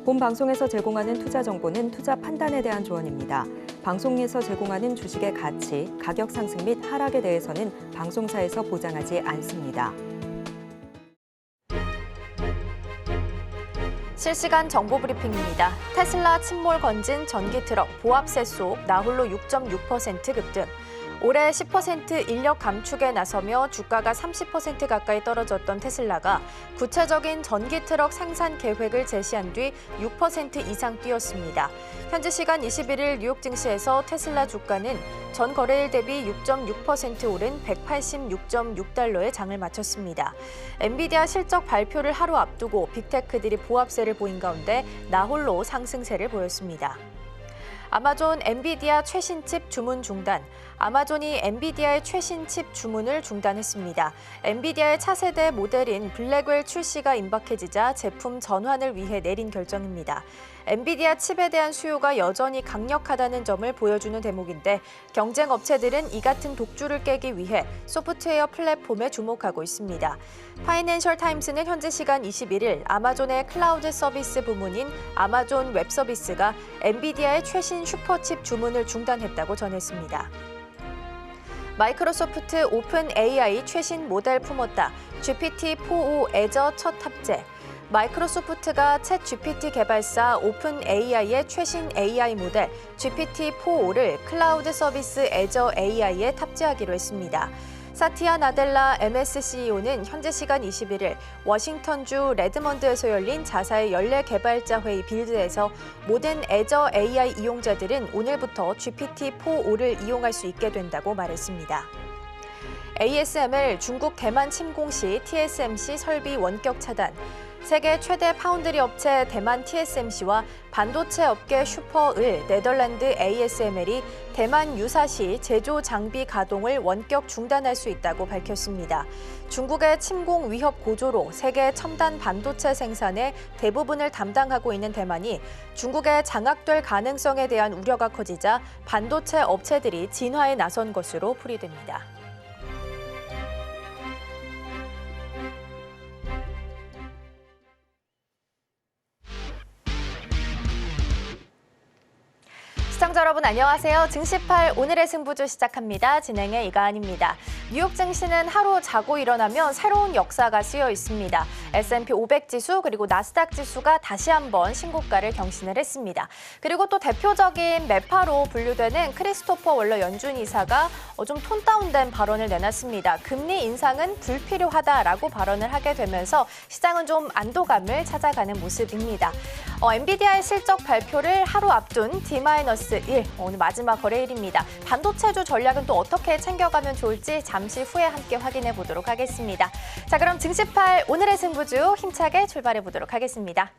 본 방송에서 제공하는 투자 정보는 투자 판단에 대한 조언입니다. 방송에서 제공하는 주식의 가치, 가격 상승 및 하락에 대해서는 방송사에서 보장하지 않습니다. 실시간 정보 브리핑입니다. 테슬라 침몰 건진 전기 트럭 보합세 속 나홀로 6.6% 급등. 올해 10% 인력 감축에 나서며 주가가 30% 가까이 떨어졌던 테슬라가 구체적인 전기 트럭 생산 계획을 제시한 뒤 6% 이상 뛰었습니다. 현지 시간 21일 뉴욕 증시에서 테슬라 주가는 전 거래일 대비 6.6% 오른 186.6달러에 장을 마쳤습니다. 엔비디아 실적 발표를 하루 앞두고 빅테크들이 보합세를 보인 가운데 나홀로 상승세를 보였습니다. 아마존 엔비디아 최신 칩 주문 중단. 아마존이 엔비디아의 최신 칩 주문을 중단했습니다. 엔비디아의 차세대 모델인 블랙웰 출시가 임박해지자 제품 전환을 위해 내린 결정입니다. 엔비디아 칩에 대한 수요가 여전히 강력하다는 점을 보여주는 대목인데 경쟁 업체들은 이 같은 독주를 깨기 위해 소프트웨어 플랫폼에 주목하고 있습니다. 파이낸셜 타임스는 현지 시간 21일 아마존의 클라우드 서비스 부문인 아마존 웹 서비스가 엔비디아의 최신 슈퍼칩 주문을 중단했다고 전했습니다. 마이크로소프트 오픈 AI 최신 모델 품었다. GPT-4o 애저 첫 탑재. 마이크로소프트가 챗 GPT 개발사 오픈 AI의 최신 AI 모델 GPT-4o를 클라우드 서비스 애저 AI에 탑재하기로 했습니다. 사티아 나델라 MS CEO는 현지 시간 21일 워싱턴주 레드먼드에서 열린 자사의 연례 개발자 회의 빌드에서 모든 애저 AI 이용자들은 오늘부터 GPT-4o를 이용할 수 있게 된다고 말했습니다. ASML 중국 대만 침공 시 TSMC 설비 원격 차단. 세계 최대 파운드리 업체 대만 TSMC와 반도체 업계 슈퍼을 네덜란드 ASML이 대만 유사시 제조 장비 가동을 원격 중단할 수 있다고 밝혔습니다. 중국의 침공 위협 고조로 세계 첨단 반도체 생산의 대부분을 담당하고 있는 대만이 중국에 장악될 가능성에 대한 우려가 커지자 반도체 업체들이 진화에 나선 것으로 풀이됩니다. 시청자 여러분 안녕하세요. 증시8 오늘의 승부주 시작합니다. 진행의 이가은입니다. 뉴욕 증시는 하루 자고 일어나면 새로운 역사가 쓰여 있습니다. S&P 500 지수 그리고 나스닥 지수가 다시 한번 신고가를 경신을 했습니다. 그리고 또 대표적인 매파로 분류되는 크리스토퍼 월러 연준 이사가 좀 톤 다운된 발언을 내놨습니다. 금리 인상은 불필요하다라고 발언을 하게 되면서 시장은 좀 안도감을 찾아가는 모습입니다. 엔비디아의 실적 발표를 하루 앞둔 D-1 오늘 마지막 거래일입니다. 반도체주 전략은 또 어떻게 챙겨가면 좋을지 잠시 후에 함께 확인해 보도록 하겠습니다. 자, 그럼 증시8 오늘의 승부주 힘차게 출발해 보도록 하겠습니다.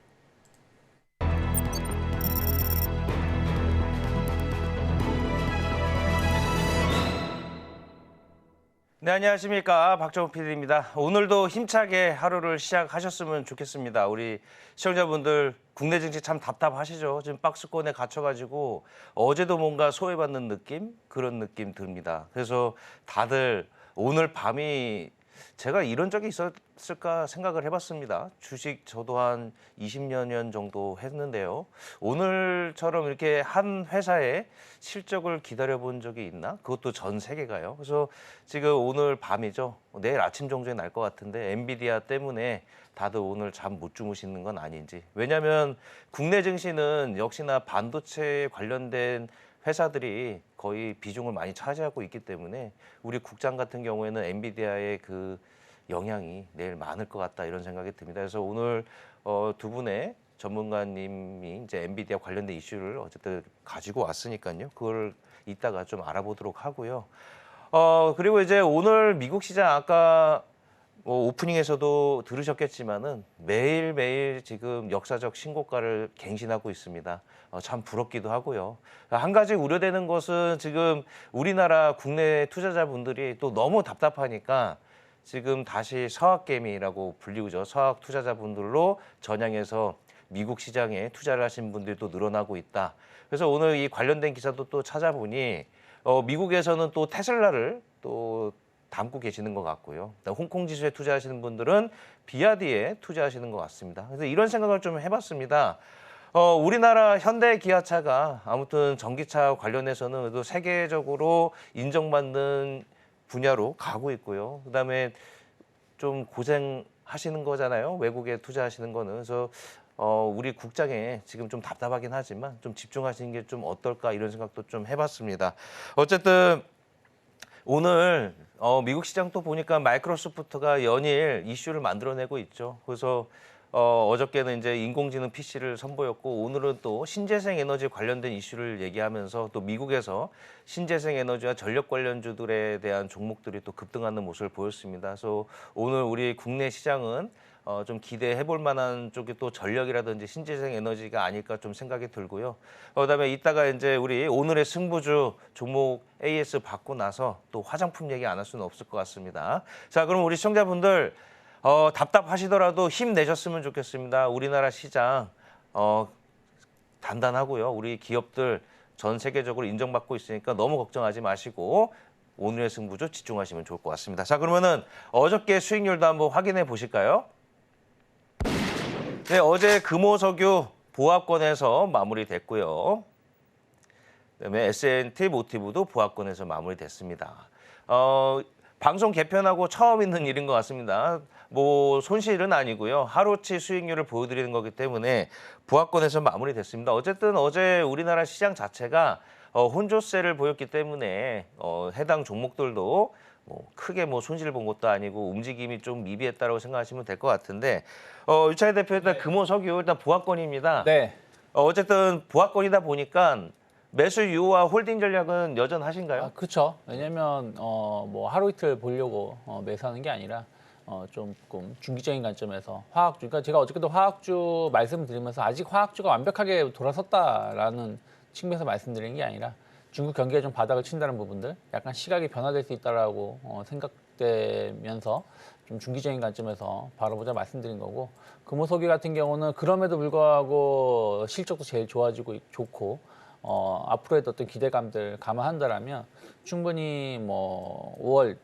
네, 안녕하십니까. 박정우 PD입니다. 오늘도 힘차게 하루를 시작하셨으면 좋겠습니다. 우리 시청자분들 국내 증시 참 답답하시죠? 지금 박스권에 갇혀가지고 어제도 뭔가 소외받는 느낌? 그런 느낌 듭니다. 그래서 다들 오늘 밤이 제가 이런 적이 있었을까 생각을 해봤습니다. 주식 저도 한 20여 년 정도 했는데요. 오늘처럼 이렇게 한 회사의 실적을 기다려본 적이 있나? 그것도 전 세계가요. 그래서 지금 오늘 밤이죠. 내일 아침 정도에 날 것 같은데 엔비디아 때문에 다들 오늘 잠 못 주무시는 건 아닌지. 왜냐하면 국내 증시는 역시나 반도체 관련된 회사들이 거의 비중을 많이 차지하고 있기 때문에 우리 국장 같은 경우에는 엔비디아의 그 영향이 내일 많을 것 같다 이런 생각이 듭니다. 그래서 오늘 두 분의 전문가님이 이제 엔비디아 관련된 이슈를 어쨌든 가지고 왔으니까요. 그걸 이따가 좀 알아보도록 하고요. 그리고 이제 오늘 미국 시장 아까 오프닝에서도 들으셨겠지만은 매일매일 지금 역사적 신고가를 갱신하고 있습니다. 참 부럽기도 하고요. 한 가지 우려되는 것은 지금 우리나라 국내 투자자분들이 또 너무 답답하니까 지금 다시 서학개미라고 불리우죠. 서학 투자자분들로 전향해서 미국 시장에 투자를 하신 분들도 늘어나고 있다. 그래서 오늘 이 관련된 기사도 또 찾아보니 미국에서는 또 테슬라를 또 담고 계시는 것 같고요. 홍콩 지수에 투자하시는 분들은 비아디에 투자하시는 것 같습니다. 그래서 이런 생각을 좀 해봤습니다. 우리나라 현대 기아차가 아무튼 전기차 관련해서는 그래도 세계적으로 인정받는 분야로 가고 있고요. 그다음에 좀 고생하시는 거잖아요. 외국에 투자하시는 거는. 그래서 우리 국장에 지금 좀 답답하긴 하지만 좀 집중하시는 게 좀 어떨까 이런 생각도 좀 해봤습니다. 어쨌든 오늘 미국 시장 또 보니까 마이크로소프트가 연일 이슈를 만들어내고 있죠. 그래서 어저께는 이제 인공지능 PC를 선보였고 오늘은 또 신재생 에너지 관련된 이슈를 얘기하면서 또 미국에서 신재생 에너지와 전력 관련주들에 대한 종목들이 또 급등하는 모습을 보였습니다. 그래서 오늘 우리 국내 시장은 좀 기대해 볼 만한 쪽이 또 전력이라든지 신재생 에너지가 아닐까 좀 생각이 들고요. 그다음에 이따가 이제 우리 오늘의 승부주 종목 AS 받고 나서 또 화장품 얘기 안 할 수는 없을 것 같습니다. 자, 그럼 우리 시청자분들 답답하시더라도 힘내셨으면 좋겠습니다. 우리나라 시장 단단하고요. 우리 기업들 전 세계적으로 인정받고 있으니까 너무 걱정하지 마시고 오늘의 승부주 집중하시면 좋을 것 같습니다. 자, 그러면은 어저께 수익률도 한번 확인해 보실까요? 네, 어제 금호석유 보합권에서 마무리됐고요. 그다음에 S&T 모티브도 보합권에서 마무리됐습니다. 방송 개편하고 처음 있는 일인 것 같습니다. 뭐 손실은 아니고요. 하루치 수익률을 보여드리는 거기 때문에 보합권에서 마무리됐습니다. 어쨌든 어제 우리나라 시장 자체가 혼조세를 보였기 때문에 해당 종목들도 뭐 크게 뭐 손실 본 것도 아니고 움직임이 좀 미비했다고 생각하시면 될 것 같은데 유차희 대표 일단 금호석유 일단 보합권입니다. 네. 어쨌든 보합권이다 보니까 매수 유효와 홀딩 전략은 여전하신가요? 그렇죠. 왜냐면 뭐 하루 이틀 보려고 매수하는 게 아니라 조금 중기적인 관점에서 화학주, 그러니까 제가 어저께도 화학주 말씀드리면서 아직 화학주가 완벽하게 돌아섰다라는 측면에서 말씀드리는 게 아니라 중국 경기가 좀 바닥을 친다는 부분들, 약간 시각이 변화될 수 있다라고 생각되면서 좀 중기적인 관점에서 바라보자 말씀드린 거고, 금호석유 같은 경우는 그럼에도 불구하고 실적도 제일 좋고 앞으로의 어떤 기대감들 감안한다라면 충분히 뭐 5월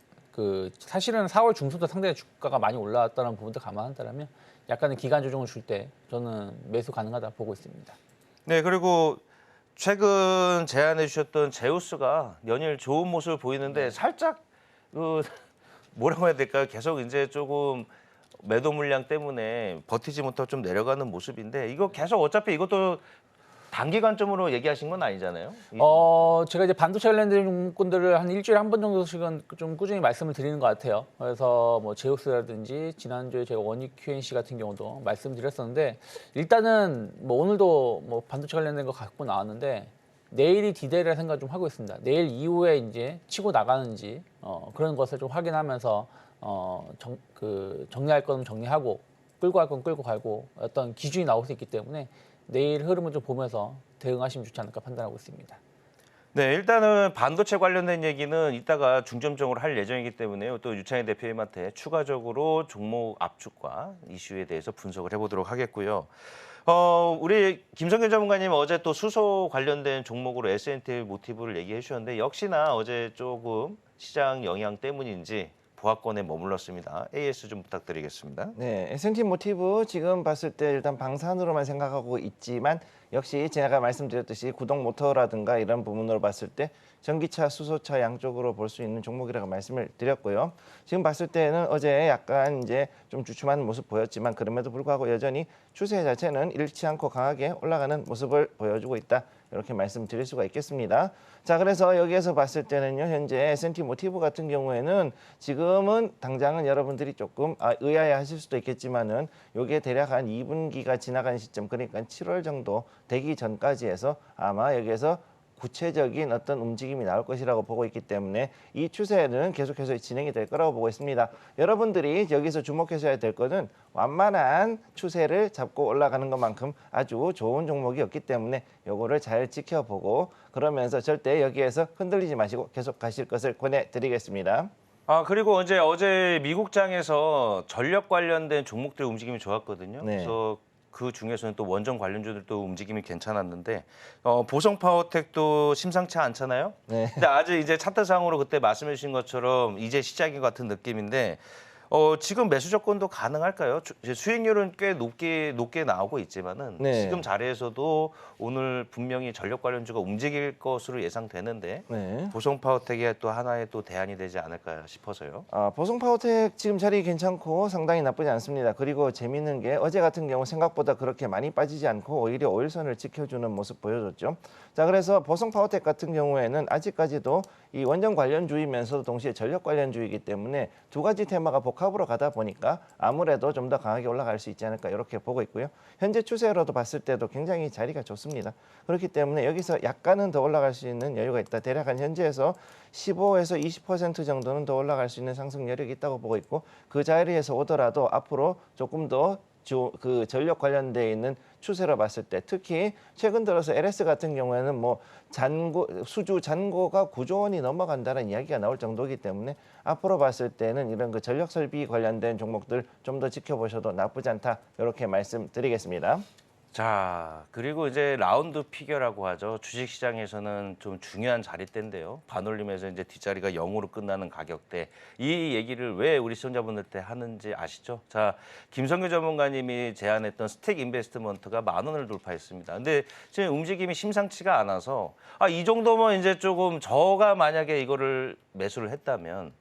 사실은 4월 중순부터 상당히 주가가 많이 올라왔다는 부분도 감안한다라면 약간의 기간 조정을 줄 때 저는 매수 가능하다 보고 있습니다. 네, 그리고 최근 제안해 주셨던 제우스가 연일 좋은 모습을 보이는데 살짝 뭐라고 해야 될까요? 계속 이제 조금 매도 물량 때문에 버티지 못하고 좀 내려가는 모습인데 이거 계속 어차피 이것도 단기 관점으로 얘기하신 건 아니잖아요. 제가 이제 반도체 관련된 종목군들을 한 일주일에 한 번 정도씩은 좀 꾸준히 말씀을 드리는 것 같아요. 그래서 뭐 제우스라든지 지난주에 제가 원익 QNC 같은 경우도 말씀드렸었는데 일단은 뭐 오늘도 뭐 반도체 관련된 거 갖고 나왔는데 내일이 디데이라 생각 좀 하고 있습니다. 내일 이후에 이제 치고 나가는지 그런 것을 좀 확인하면서 정리할 거는 정리하고 끌고 갈 건 끌고 가고 어떤 기준이 나올 수 있기 때문에 내일 흐름을 좀 보면서 대응하시면 좋지 않을까 판단하고 있습니다. 네, 일단은 반도체 관련된 얘기는 이따가 중점적으로 할 예정이기 때문에요. 또 유창희 대표님한테 추가적으로 종목 압축과 이슈에 대해서 분석을 해보도록 하겠고요. 우리 김성균 전문가님 어제 또 수소 관련된 종목으로 S&T 모티브를 얘기해 주셨는데 역시나 어제 조금 시장 영향 때문인지 보합권에 머물렀습니다. AS 좀 부탁드리겠습니다. 네, S&T 모티브 지금 봤을 때 일단 방산으로만 생각하고 있지만 역시 제가 말씀드렸듯이 구동 모터라든가 이런 부분으로 봤을 때 전기차, 수소차 양쪽으로 볼 수 있는 종목이라고 말씀을 드렸고요. 지금 봤을 때는 어제 약간 이제 좀 주춤한 모습 보였지만 그럼에도 불구하고 여전히 추세 자체는 잃지 않고 강하게 올라가는 모습을 보여주고 있다. 이렇게 말씀드릴 수가 있겠습니다. 자, 그래서 여기에서 봤을 때는요, 현재 S&T 모티브 같은 경우에는 지금은 당장은 여러분들이 조금 의아해하실 수도 있겠지만은 이게 대략 한 2분기가 지나간 시점, 그러니까 7월 정도 되기 전까지 해서 아마 여기에서 구체적인 어떤 움직임이 나올 것이라고 보고 있기 때문에 이 추세는 계속해서 진행이 될 거라고 보고 있습니다. 여러분들이 여기서 주목하셔야 될 것은 완만한 추세를 잡고 올라가는 것만큼 아주 좋은 종목이었기 때문에 요거를 잘 지켜보고 그러면서 절대 여기에서 흔들리지 마시고 계속 가실 것을 권해드리겠습니다. 그리고 어제 미국장에서 전력 관련된 종목들 움직임이 좋았거든요. 네. 그래서 그 중에서는 또 원전 관련주들도 움직임이 괜찮았는데 보성 파워텍도 심상치 않잖아요. 네. 근데 아직 이제 차트상으로 그때 말씀해 주신 것처럼 이제 시작인 것 같은 느낌인데 지금 매수 조건도 가능할까요? 이제 수익률은 꽤 높게 나오고 있지만은 네. 지금 자리에서도 오늘 분명히 전력 관련주가 움직일 것으로 예상되는데 네. 보성파워텍이 또 하나의 또 대안이 되지 않을까 싶어서요. 보성파워텍 지금 자리 괜찮고 상당히 나쁘지 않습니다. 그리고 재미있는 게 어제 같은 경우 생각보다 그렇게 많이 빠지지 않고 오히려 5일선을 지켜주는 모습 보여줬죠. 자, 그래서 보성파워텍 같은 경우에는 아직까지도 이 원전 관련주이면서도 동시에 전력 관련주이기 때문에 두 가지 테마가 복합으로 가다 보니까 아무래도 좀 더 강하게 올라갈 수 있지 않을까 이렇게 보고 있고요. 현재 추세로도 봤을 때도 굉장히 자리가 좋습니다. 그렇기 때문에 여기서 약간은 더 올라갈 수 있는 여유가 있다. 대략 한 현재에서 15에서 20% 정도는 더 올라갈 수 있는 상승 여력이 있다고 보고 있고 그 자리에서 오더라도 앞으로 조금 더 그 전력 관련돼 있는 추세로 봤을 때 특히 최근 들어서 LS 같은 경우에는 뭐 수주 잔고가 9조 원이 넘어간다는 이야기가 나올 정도이기 때문에 앞으로 봤을 때는 이런 그 전력 설비 관련된 종목들 좀 더 지켜보셔도 나쁘지 않다 이렇게 말씀드리겠습니다. 자, 그리고 이제 라운드 피겨라고 하죠. 주식시장에서는 좀 중요한 자리대인데요. 반올림에서 이제 뒷자리가 0으로 끝나는 가격대. 이 얘기를 왜 우리 시청자분들한테 하는지 아시죠? 자, 김성규 전문가님이 제안했던 스택 인베스트먼트가 10,000원을 돌파했습니다. 근데 지금 움직임이 심상치가 않아서 이 정도면 이제 조금 저가 만약에 이거를 매수를 했다면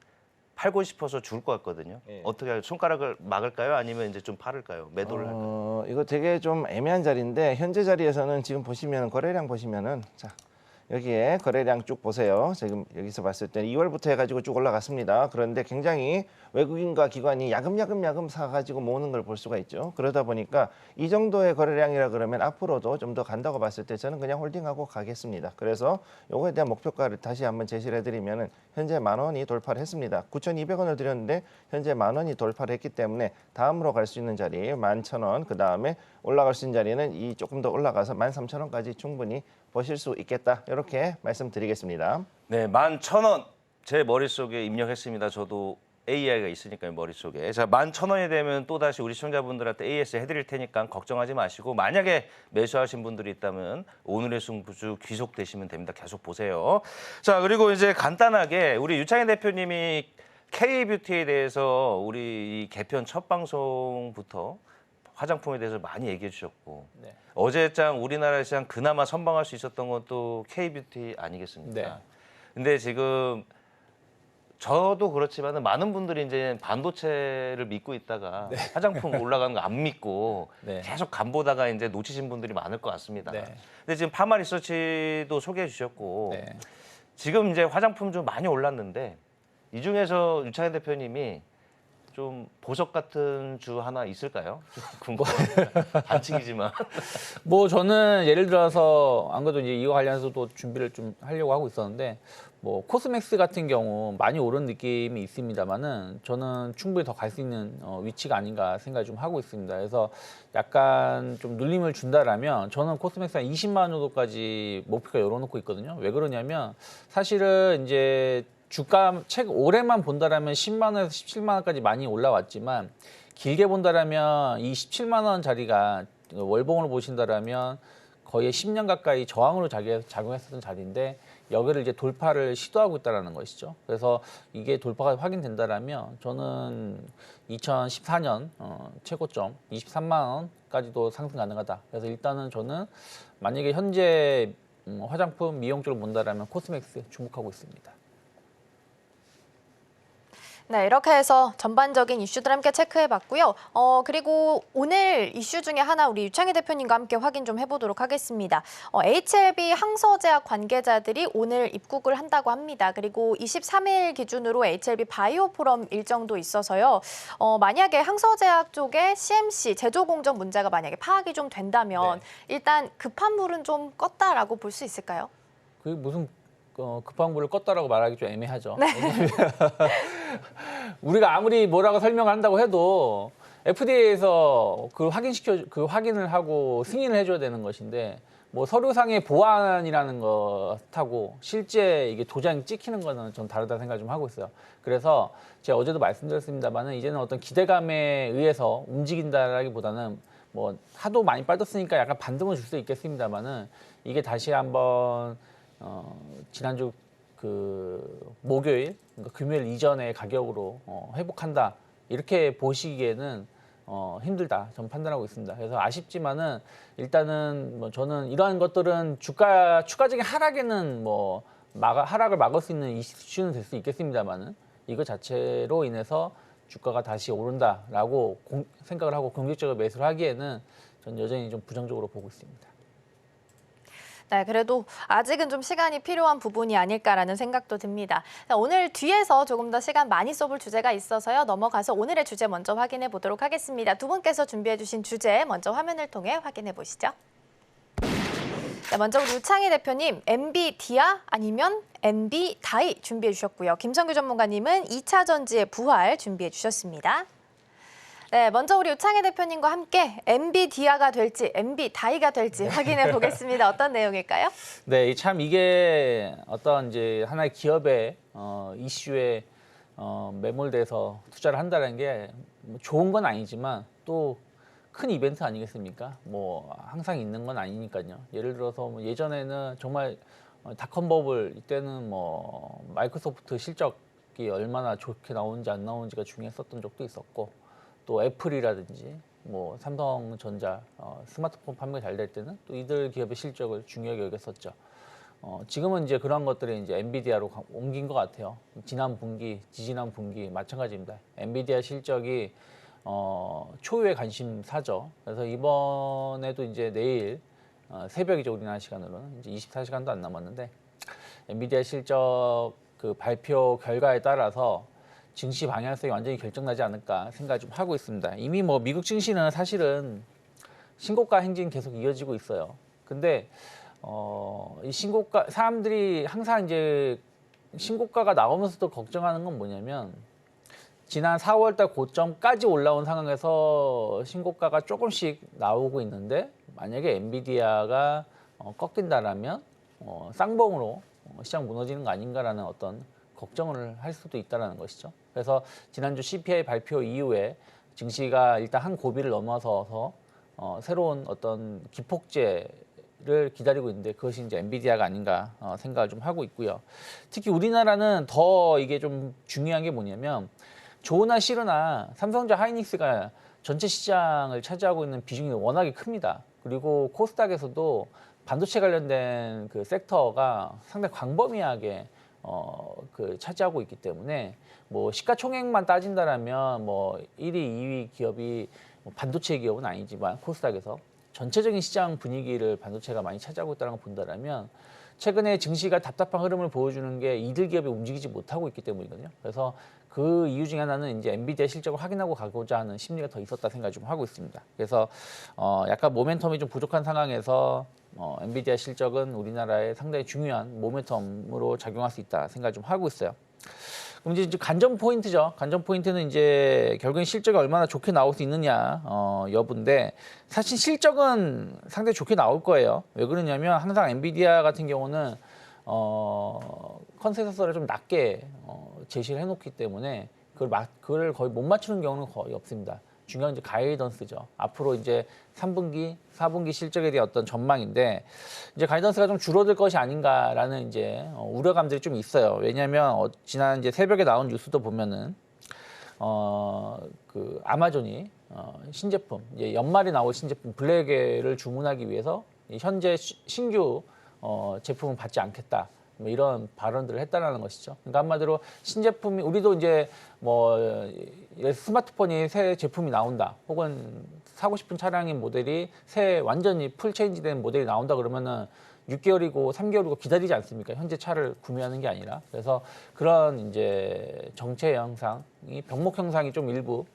팔고 싶어서 죽을 것 같거든요. 예. 어떻게 할까요? 손가락을 막을까요? 아니면 이제 좀 팔을까요? 매도를 할까요? 이거 되게 좀 애매한 자리인데 현재 자리에서는 지금 보시면 거래량 보시면은 자 여기에 거래량 쭉 보세요. 지금 여기서 봤을 때 2월부터 해가지고 쭉 올라갔습니다. 그런데 굉장히 외국인과 기관이 야금야금 사가지고 모으는 걸 볼 수가 있죠. 그러다 보니까 이 정도의 거래량이라 그러면 앞으로도 좀 더 간다고 봤을 때 저는 그냥 홀딩하고 가겠습니다. 그래서 요거에 대한 목표가를 다시 한번 제시를 해드리면은 현재 10,000원이 돌파를 했습니다. 9,200원을 드렸는데 현재 10,000원이 돌파를 했기 때문에 다음으로 갈 수 있는 자리 11,000원 그 다음에 올라갈 수 있는 자리는 이 조금 더 올라가서 13,000원까지 충분히 보실 수 있겠다 이렇게 말씀드리겠습니다. 네, 11,000원 제 머릿속에 입력했습니다. 저도 AI가 있으니까요, 머릿속에. 자, 11,000원이 되면 또다시 우리 시청자분들한테 AS 해드릴 테니까 걱정하지 마시고 만약에 매수하신 분들이 있다면 오늘의 승부주 귀속되시면 됩니다. 계속 보세요. 자, 그리고 이제 간단하게 우리 유창현 대표님이 K뷰티에 대해서 우리 이 개편 첫 방송부터 화장품에 대해서 많이 얘기해 주셨고 네. 어제장 우리나라 시장 그나마 선방할 수 있었던 것도 K뷰티 아니겠습니까? 네. 근데 지금 저도 그렇지만 많은 분들이 이제 반도체를 믿고 있다가 화장품 올라가는 거 안 믿고 네. 계속 간 보다가 이제 놓치신 분들이 많을 것 같습니다. 네. 근데 지금 파마 리서치도 소개해 주셨고 네. 지금 이제 화장품 좀 많이 올랐는데 이 중에서 유창현 대표님이 좀 보석 같은 주 하나 있을까요? 좀 궁금합니다. 반칙이지만. 뭐 저는 예를 들어서 안 그래도 이제 이거 관련해서도 준비를 좀 하려고 하고 있었는데 뭐 코스맥스 같은 경우 많이 오른 느낌이 있습니다만은 저는 충분히 더 갈 수 있는 위치가 아닌가 생각을 좀 하고 있습니다. 그래서 약간 좀 눌림을 준다라면 저는 코스맥스 한 20만 원 정도까지 목표가 열어놓고 있거든요. 왜 그러냐면 사실은 이제 주가 올해만 본다라면 10만 원에서 17만 원까지 많이 올라왔지만 길게 본다라면 이 17만 원 자리가 월봉으로 보신다라면 거의 10년 가까이 저항으로 작용했었던 자리인데 여기를 이제 돌파를 시도하고 있다는 것이죠. 그래서 이게 돌파가 확인된다라면 저는 2014년 최고점 23만 원까지도 상승 가능하다. 그래서 일단은 저는 만약에 현재 화장품 미용 쪽을 본다라면 코스맥스 주목하고 있습니다. 네, 이렇게 해서 전반적인 이슈들 함께 체크해봤고요. 그리고 오늘 이슈 중에 하나 우리 유창희 대표님과 함께 확인 좀 해보도록 하겠습니다. HLB 항서제약 관계자들이 오늘 입국을 한다고 합니다. 그리고 23일 기준으로 HLB 바이오 포럼 일정도 있어서요. 만약에 항서제약 쪽에 CMC 제조 공정 문제가 만약에 파악이 좀 된다면 일단 급한 불은 좀 껐다라고 볼 수 있을까요? 그게 무슨 급한 불을 껐다라고 말하기 좀 애매하죠. 네. 우리가 아무리 뭐라고 설명을 한다고 해도 FDA에서 그 확인을 하고 승인을 해줘야 되는 것인데 뭐 서류상의 보안이라는 것하고 실제 이게 도장이 찍히는 거는 전 다르다 생각 좀 하고 있어요. 그래서 제가 어제도 말씀드렸습니다만은 이제는 어떤 기대감에 의해서 움직인다라기보다는 뭐 하도 많이 빠졌으니까 약간 반등을 줄 수 있겠습니다만은 이게 다시 한번 지난주 그 목요일, 그러니까 금요일 이전의 가격으로 회복한다. 이렇게 보시기에는 힘들다 전 판단하고 있습니다. 그래서 아쉽지만은 일단은 뭐 저는 이러한 것들은 주가 추가적인 하락에는 뭐 하락을 막을 수 있는 이슈는 될 수 있겠습니다만은 이거 자체로 인해서 주가가 다시 오른다라고 생각을 하고 공격적으로 매수를 하기에는 전 여전히 좀 부정적으로 보고 있습니다. 네, 그래도 아직은 좀 시간이 필요한 부분이 아닐까라는 생각도 듭니다. 자, 오늘 뒤에서 조금 더 시간 많이 써볼 주제가 있어서요. 넘어가서 오늘의 주제 먼저 확인해 보도록 하겠습니다. 두 분께서 준비해 주신 주제 먼저 화면을 통해 확인해 보시죠. 네, 먼저 우리 우창희 대표님, 엔비디아 아니면 엔비다이 준비해 주셨고요. 김성규 전문가님은 2차 전지의 부활 준비해 주셨습니다. 네, 먼저 우리 우창희 대표님과 함께 엔비디아가 될지 엔비다이가 될지 확인해 보겠습니다. 어떤 내용일까요? 네, 참 이게 어떤 이제 하나의 기업의 이슈에 매몰돼서 투자를 한다는 게 뭐 좋은 건 아니지만 또 큰 이벤트 아니겠습니까? 뭐 항상 있는 건 아니니까요. 예를 들어서 뭐 예전에는 정말 닷컴 버블 이때는 뭐 마이크로소프트 실적이 얼마나 좋게 나오는지 안 나오는지가 중요했었던 적도 있었고 또 애플이라든지 뭐 삼성전자 스마트폰 판매 잘 될 때는 또 이들 기업의 실적을 중요하게 여겼었죠. 지금은 이제 그런 것들이 이제 엔비디아로 옮긴 것 같아요. 지난 분기, 지지난 분기 마찬가지입니다. 엔비디아 실적이 초유의 관심사죠. 그래서 이번에도 이제 내일 새벽이죠, 우리나라 시간으로는 이제 24시간도 안 남았는데 엔비디아 실적 그 발표 결과에 따라서 증시 방향성이 완전히 결정나지 않을까 생각을 좀 하고 있습니다. 이미 뭐 미국 증시는 사실은 신고가 행진 계속 이어지고 있어요. 근데 이 신고가 사람들이 항상 이제 신고가가 나오면서도 걱정하는 건 뭐냐면 지난 4월달 고점까지 올라온 상황에서 신고가가 조금씩 나오고 있는데 만약에 엔비디아가 꺾인다라면 쌍봉으로 시장 무너지는 거 아닌가라는 어떤 걱정을 할 수도 있다는 것이죠. 그래서 지난주 CPI 발표 이후에 증시가 일단 한 고비를 넘어서서 새로운 어떤 기폭제를 기다리고 있는데 그것이 이제 엔비디아가 아닌가 생각을 좀 하고 있고요. 특히 우리나라는 더 이게 좀 중요한 게 뭐냐면 좋으나 싫으나 삼성전자 하이닉스가 전체 시장을 차지하고 있는 비중이 워낙에 큽니다. 그리고 코스닥에서도 반도체 관련된 그 섹터가 상당히 광범위하게 차지하고 있기 때문에 뭐 시가총액만 따진다라면 뭐 1위, 2위 기업이 뭐 반도체 기업은 아니지만 코스닥에서 전체적인 시장 분위기를 반도체가 많이 차지하고 있다는 걸 본다라면 최근에 증시가 답답한 흐름을 보여주는 게 이들 기업이 움직이지 못하고 있기 때문이거든요. 그래서 그 이유 중에 하나는 이제 엔비디아 실적을 확인하고 가고자 하는 심리가 더 있었다 생각을 좀 하고 있습니다. 그래서 약간 모멘텀이 좀 부족한 상황에서 엔비디아 실적은 우리나라에 상당히 중요한 모멘텀으로 작용할 수 있다 생각을 좀 하고 있어요. 그럼 이제 관전 포인트죠. 관전 포인트는 이제 결국엔 실적이 얼마나 좋게 나올 수 있느냐 여부인데 사실 실적은 상당히 좋게 나올 거예요. 왜 그러냐면 항상 엔비디아 같은 경우는 컨센서스를 좀 낮게 제시를 해놓기 때문에 그걸 거의 못 맞추는 경우는 거의 없습니다. 중요한 이제 가이던스죠. 앞으로 이제 3분기, 4분기 실적에 대한 어떤 전망인데 이제 가이던스가 좀 줄어들 것이 아닌가라는 이제 우려감들이 좀 있어요. 왜냐하면 지난 이제 새벽에 나온 뉴스도 보면은 그 아마존이 신제품 이제 연말에 나올 신제품 블랙을 주문하기 위해서 현재 신규 제품은 받지 않겠다. 뭐 이런 발언들을 했다라는 것이죠. 그러니까 한마디로 신제품이 우리도 이제 뭐 스마트폰이 새 제품이 나온다, 혹은 사고 싶은 차량의 모델이 새 완전히 풀 체인지된 모델이 나온다 그러면은 6개월이고 3개월이고 기다리지 않습니까? 현재 차를 구매하는 게 아니라. 그래서 그런 이제 정체 현상이 병목 현상이 좀 일부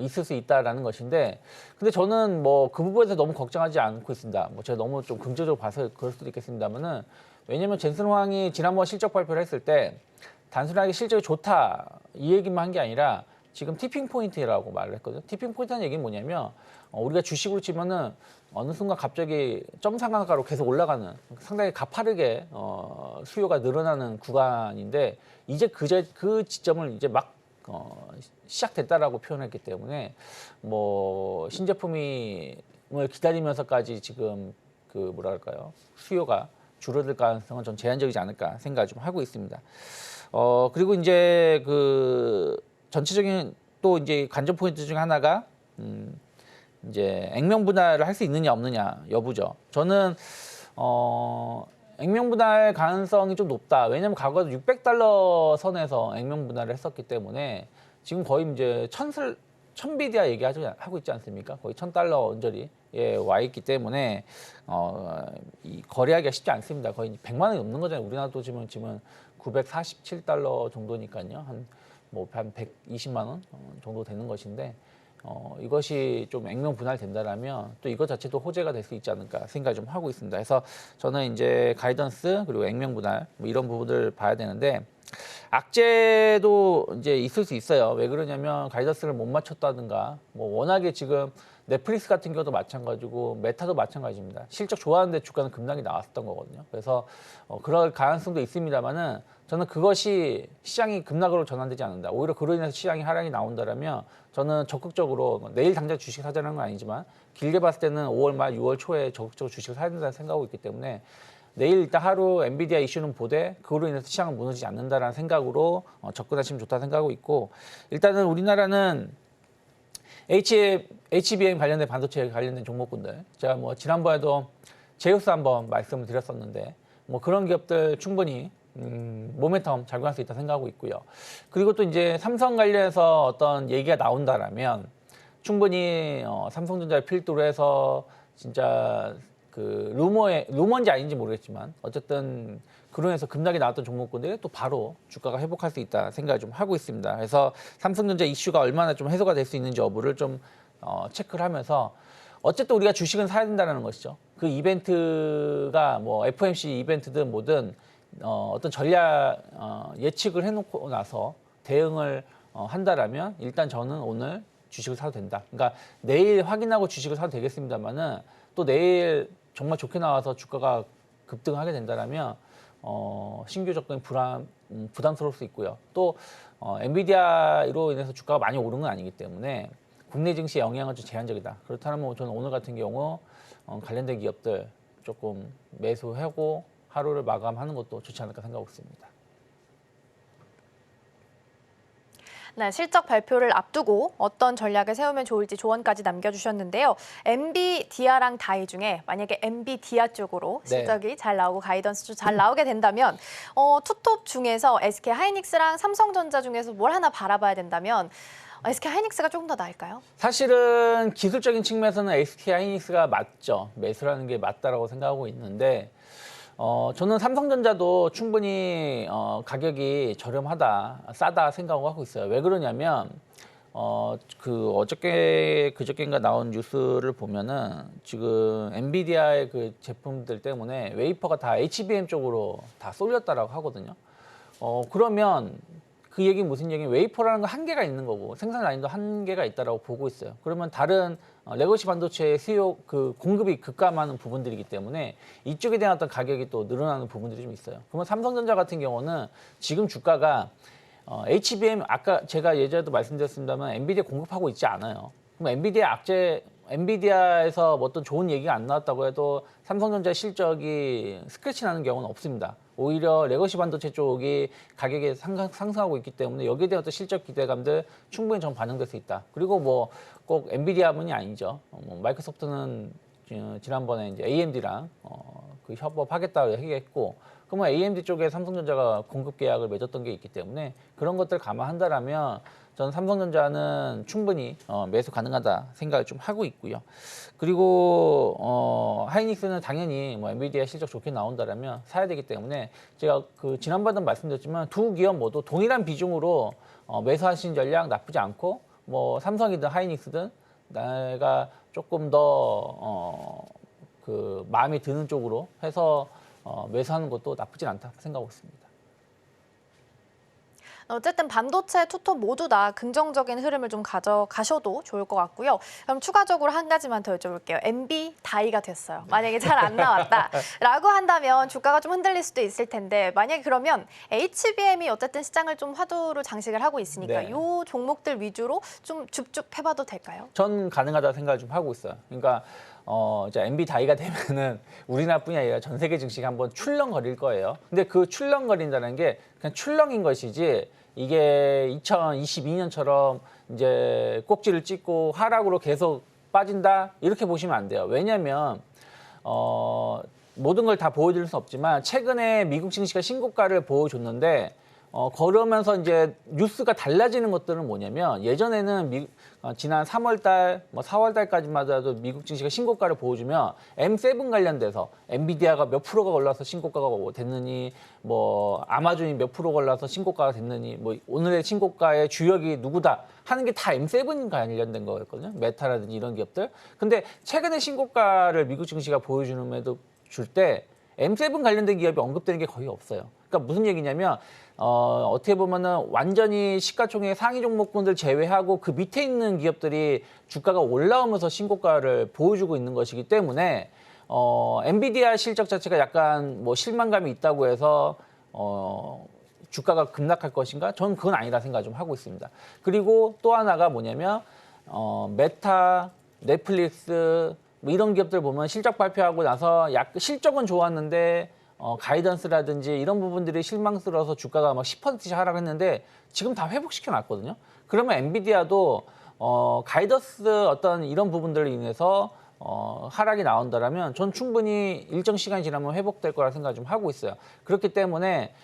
있을 수 있다라는 것인데, 근데 저는 뭐 그 부분에서 너무 걱정하지 않고 있습니다. 뭐 제가 너무 좀 긍정적으로 봐서 그럴 수도 있겠습니다만은, 왜냐면 젠슨 황이 지난번 실적 발표를 했을 때 단순하게 실적이 좋다 이 얘기만 한 게 아니라 지금 티핑 포인트라고 말을 했거든요. 티핑 포인트라는 얘기는 뭐냐면 우리가 주식으로 치면은 어느 순간 갑자기 점상한가로 계속 올라가는 상당히 가파르게 수요가 늘어나는 구간인데 이제 그 지점을 이제 막 시작됐다라고 표현했기 때문에 뭐 신제품을 기다리면서까지 지금 그 뭐랄까요, 수요가 줄어들 가능성은 좀 제한적이지 않을까 생각을 좀 하고 있습니다. 그리고 이제 그 전체적인 또 이제 관전 포인트 중 하나가 이제 액면 분할을 할 수 있느냐 없느냐 여부죠. 저는 액면 분할 가능성이 좀 높다. 왜냐하면 과거에 $600 선에서 액면 분할을 했었기 때문에 지금 거의 이제 1000비디아 얘기하고 있지 않습니까? 거의 $1000 언저리 와 있기 때문에 이 거래하기가 쉽지 않습니다. 거의 100만 원이 넘는 거잖아요. 우리나라도 지금 $947 정도니까요. 한 120만 원 정도 되는 것인데 이것이 좀 액면 분할된다라면 또 이것 자체도 호재가 될 수 있지 않을까 생각을 좀 하고 있습니다. 그래서 저는 이제 가이던스 그리고 액면 분할 뭐 이런 부분들을 봐야 되는데 악재도 이제 있을 수 있어요. 왜 그러냐면 가이던스를 못 맞췄다든가 뭐 워낙에 지금 넷플릭스 같은 경우도 마찬가지고 메타도 마찬가지입니다. 실적 좋아하는데 주가는 급락이 나왔었던 거거든요. 그래서 그럴 가능성도 있습니다만은 저는 그것이 시장이 급락으로 전환되지 않는다. 오히려 그로 인해서 시장이 하락이 나온다라면 저는 적극적으로 내일 당장 주식 사자는 건 아니지만 길게 봤을 때는 5월 말 6월 초에 적극적으로 주식을 사야 된다는 생각하고 있기 때문에 내일 일단 하루 엔비디아 이슈는 보되 그로 인해서 시장은 무너지지 않는다라는 생각으로 접근하시면 좋다 생각하고 있고 일단은 우리나라는 HBM 관련된 반도체 관련된 종목군들 제가 뭐 지난번에도 제우스 한번 말씀을 드렸었는데 뭐 그런 기업들 충분히 모멘텀 잘 구할 수 있다 생각하고 있고요. 그리고 또 이제 삼성 관련해서 어떤 얘기가 나온다라면 충분히 삼성전자를 필두로 해서 진짜 그 루머인지 아닌지 모르겠지만 어쨌든 그로 인해서 급락이 나왔던 종목군들이 또 바로 주가가 회복할 수 있다 생각을 좀 하고 있습니다. 그래서 삼성전자 이슈가 얼마나 좀 해소가 될 수 있는지 여부를 좀 체크를 하면서 어쨌든 우리가 주식은 사야 된다는 것이죠. 그 이벤트가 뭐 FOMC 이벤트든 뭐든 어떤 전략 예측을 해놓고 나서 대응을 한다라면 일단 저는 오늘 주식을 사도 된다. 그러니까 내일 확인하고 주식을 사도 되겠습니다만은 또 내일 정말 좋게 나와서 주가가 급등하게 된다라면 신규 접근이 부담스러울 수 있고요. 또 엔비디아로 인해서 주가가 많이 오른 건 아니기 때문에 국내 증시에 영향은 좀 제한적이다. 그렇다면 저는 오늘 같은 경우 관련된 기업들 조금 매수하고 하루를 마감하는 것도 좋지 않을까 생각하고 있습니다. 네, 실적 발표를 앞두고 어떤 전략을 세우면 좋을지 조언까지 남겨주셨는데요. 엔비디아랑 다이 중에 만약에 엔비디아 쪽으로 실적이 잘 나오고 가이던스도 잘 나오게 된다면 투톱 중에서 SK 하이닉스랑 삼성전자 중에서 뭘 하나 바라봐야 된다면 SK 하이닉스가 조금 더 나을까요? 사실은 기술적인 측면에서는 SK 하이닉스가 맞죠. 매수라는 게 맞다라고 생각하고 있는데 저는 삼성전자도 충분히 가격이 저렴하다, 싸다 생각을 하고 있어요. 왜 그러냐면 그저께인가 나온 뉴스를 보면은 지금 엔비디아의 그 제품들 때문에 웨이퍼가 다 HBM 쪽으로 다 쏠렸다라고 하거든요. 그러면 그 얘기는 무슨 얘기냐면 웨이퍼라는 건 한계가 있는 거고 생산 라인도 한계가 있다라고 보고 있어요. 그러면 다른 레거시 반도체의 수요 그 공급이 급감하는 부분들이기 때문에 이쪽에 대한 어떤 가격이 또 늘어나는 부분들이 좀 있어요. 그러면 삼성전자 같은 경우는 지금 주가가 HBM 아까 제가 예전에도 말씀드렸습니다만 엔비디아 공급하고 있지 않아요. 그럼 엔비디아에서 뭐 어떤 좋은 얘기가 안 나왔다고 해도 삼성전자 실적이 스크래치 나는 경우는 없습니다. 오히려 레거시 반도체 쪽이 가격이 상승하고 있기 때문에 여기에 대한 어떤 실적 기대감들 충분히 좀 반영될 수 있다. 그리고 뭐 꼭 엔비디아만이 아니죠. 마이크로소프트는 지난번에 이제 AMD랑 그 협업하겠다고 얘기했고, 그러면 AMD 쪽에 삼성전자가 공급 계약을 맺었던 게 있기 때문에 그런 것들 감안한다라면 저는 삼성전자는 충분히 매수 가능하다 생각을 좀 하고 있고요. 그리고 하이닉스는 당연히 뭐 엔비디아 실적 좋게 나온다라면 사야 되기 때문에 제가 그 지난번에도 말씀드렸지만 두 기업 모두 동일한 비중으로 매수하신 전략 나쁘지 않고 뭐 삼성이든 하이닉스든 내가 조금 더 그 마음에 드는 쪽으로 해서 매수하는 것도 나쁘진 않다 생각하고 있습니다. 어쨌든 반도체, 투톱 모두 다 긍정적인 흐름을 좀 가져가셔도 좋을 것 같고요. 그럼 추가적으로 한 가지만 더 여쭤볼게요. 엔비 다이가 됐어요. 만약에 잘 안 나왔다라고 한다면 주가가 좀 흔들릴 수도 있을 텐데 만약에 그러면 HBM이 어쨌든 시장을 좀 화두로 장식을 하고 있으니까 네. 이 종목들 위주로 좀 줍줍 해봐도 될까요? 전 가능하다 생각을 좀 하고 있어요. 그러니까 이제 MB 다이가 되면은 우리나라뿐이 아니라 전 세계 증시가 한번 출렁거릴 거예요. 근데 그 출렁거린다는 게 그냥 출렁인 것이지 이게 2022년처럼 이제 꼭지를 찍고 하락으로 계속 빠진다 이렇게 보시면 안 돼요. 왜냐하면 모든 걸 다 보여드릴 수는 없지만 최근에 미국 증시가 신고가를 보여줬는데 그러면서 이제 뉴스가 달라지는 것들은 뭐냐면 예전에는 지난 3월달, 뭐 4월달까지마다도 미국 증시가 신고가를 보여주면 M7 관련돼서 엔비디아가 몇 프로가 올라서 신고가가 됐느니, 뭐 아마존이 몇 프로 올라서 신고가가 됐느니, 뭐 오늘의 신고가의 주역이 누구다 하는 게 다 M7 관련된 거였거든요. 메타라든지 이런 기업들. 근데 최근에 신고가를 미국 증시가 보여주는에도 줄 때 M7 관련된 기업이 언급되는 게 거의 없어요. 그러니까 무슨 얘기냐면 어떻게 보면은 완전히 시가총액 상위 종목군들 제외하고 그 밑에 있는 기업들이 주가가 올라오면서 신고가를 보여주고 있는 것이기 때문에 엔비디아 실적 자체가 약간 뭐 실망감이 있다고 해서 주가가 급락할 것인가? 저는 그건 아니라 생각 좀 하고 있습니다. 그리고 또 하나가 뭐냐면 메타, 넷플릭스 뭐 이런 기업들 보면 실적 발표하고 나서 실적은 좋았는데 가이던스라든지 이런 부분들이 실망스러워서 주가가 막 10%씩 하락했는데 지금 다 회복시켜 놨거든요. 그러면 엔비디아도 가이던스 어떤 이런 부분들로 인해서 하락이 나온다라면 전 충분히 일정 시간이 지나면 회복될 거라 생각 좀 하고 있어요. 그렇기 때문에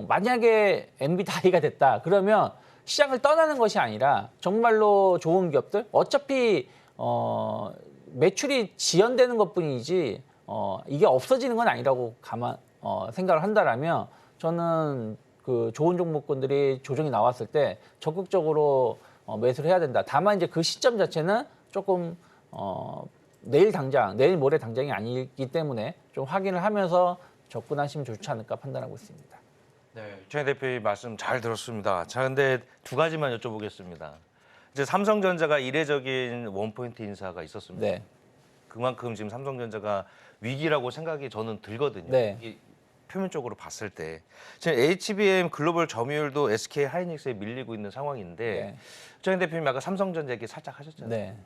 만약에 엔비디아가 됐다 그러면 시장을 떠나는 것이 아니라 정말로 좋은 기업들 어차피 매출이 지연되는 것뿐이지 이게 없어지는 건 아니라고 생각을 한다라면 저는 그 좋은 종목군들이 조정이 나왔을 때 적극적으로 매수를 해야 된다. 다만 이제 그 시점 자체는 조금 내일 모레 당장이 아니기 때문에 좀 확인을 하면서 접근하시면 좋지 않을까 판단하고 있습니다. 네, 유창희 대표님 말씀 잘 들었습니다. 자, 근데 두 가지만 여쭤보겠습니다. 이제 삼성전자가 이례적인 원포인트 인사가 있었습니다. 네. 그만큼 지금 삼성전자가 위기라고 생각이 저는 들거든요. 네. 이 표면적으로 봤을 때 지금 HBM 글로벌 점유율도 SK 하이닉스에 밀리고 있는 상황인데 네. 유창희 대표님 아까 삼성전자 얘기 살짝 하셨잖아요. 네.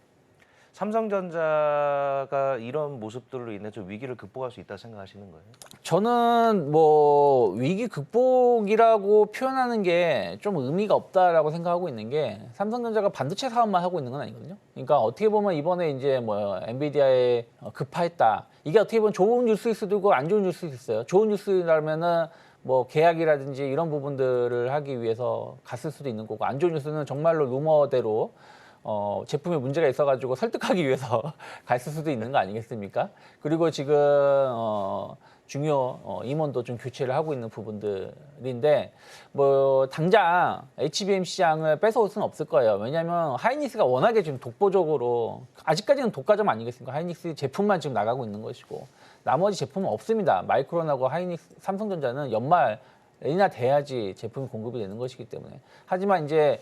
삼성전자가 이런 모습들로 인해 좀 위기를 극복할 수 있다 생각하시는 거예요? 저는 뭐 위기 극복이라고 표현하는 게 좀 의미가 없다라고 생각하고 있는 게 삼성전자가 반도체 사업만 하고 있는 건 아니거든요. 그러니까 어떻게 보면 이번에 이제 뭐 엔비디아에 급파했다. 이게 어떻게 보면 좋은 뉴스일 수도 있고 안 좋은 뉴스일 수도 있어요. 좋은 뉴스라면은 뭐 계약이라든지 이런 부분들을 하기 위해서 갔을 수도 있는 거고 안 좋은 뉴스는 정말로 루머대로 제품에 문제가 있어가지고 설득하기 위해서 갔을 수도 있는 거 아니겠습니까? 그리고 지금 중요 임원도 좀 교체를 하고 있는 부분들인데 뭐 당장 HBM 시장을 뺏어올 수는 없을 거예요. 왜냐하면 하이닉스가 워낙에 지금 독보적으로 아직까지는 독과점 아니겠습니까? 하이닉스 제품만 지금 나가고 있는 것이고 나머지 제품은 없습니다. 마이크론하고 하이닉스, 삼성전자는 연말이나 돼야지 제품이 공급이 되는 것이기 때문에. 하지만 이제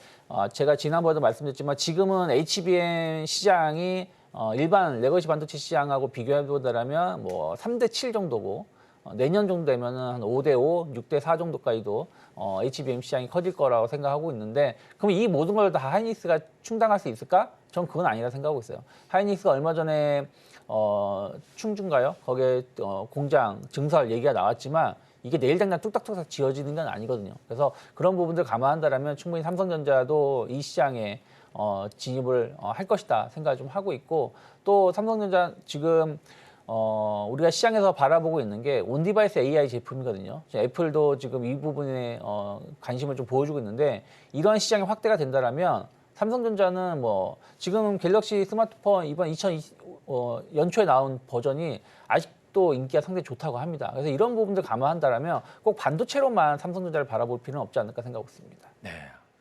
제가 지난번에도 말씀드렸지만 지금은 HBM 시장이 일반 레거시 반도체 시장하고 비교해보자면 뭐 3대7 정도고 내년 정도 되면은 한 5대5, 6대4 정도까지도 HBM 시장이 커질 거라고 생각하고 있는데 그럼 이 모든 걸 다 하이닉스가 충당할 수 있을까? 전 그건 아니라 생각하고 있어요. 하이닉스가 얼마 전에 충주인가요? 거기에 공장 증설 얘기가 나왔지만 이게 내일 당장 뚝딱뚝딱 지어지는 건 아니거든요. 그래서 그런 부분들 감안한다면 충분히 삼성전자도 이 시장에 진입을 할 것이다 생각을 좀 하고 있고 또 삼성전자 지금 우리가 시장에서 바라보고 있는 게 온디바이스 AI 제품이거든요. 애플도 지금 이 부분에 관심을 좀 보여주고 있는데 이러한 시장이 확대가 된다라면 삼성전자는 뭐 지금 갤럭시 스마트폰 이번 2020 연초에 나온 버전이 아직도 인기가 상당히 좋다고 합니다. 그래서 이런 부분들 감안한다라면 꼭 반도체로만 삼성전자를 바라볼 필요는 없지 않을까 생각하고 있습니다. 네,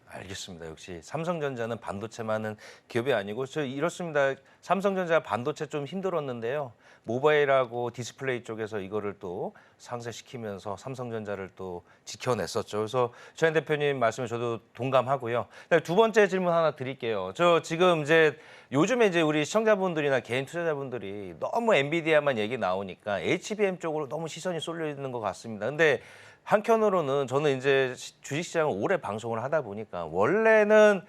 알겠습니다. 역시 삼성전자는 반도체만은 기업이 아니고 저 이렇습니다. 삼성전자 반도체 좀 힘들었는데요. 모바일하고 디스플레이 쪽에서 이거를 또 상쇄시키면서 삼성전자를 또 지켜냈었죠. 그래서 최현 대표님 말씀에 저도 동감하고요. 두 번째 질문 하나 드릴게요. 저 지금 이제 요즘에 이제 우리 시청자분들이나 개인 투자자분들이 너무 엔비디아만 얘기 나오니까 HBM 쪽으로 너무 시선이 쏠려 있는 것 같습니다. 근데 한편으로는 저는 이제 주식시장을 오래 방송을 하다 보니까 원래는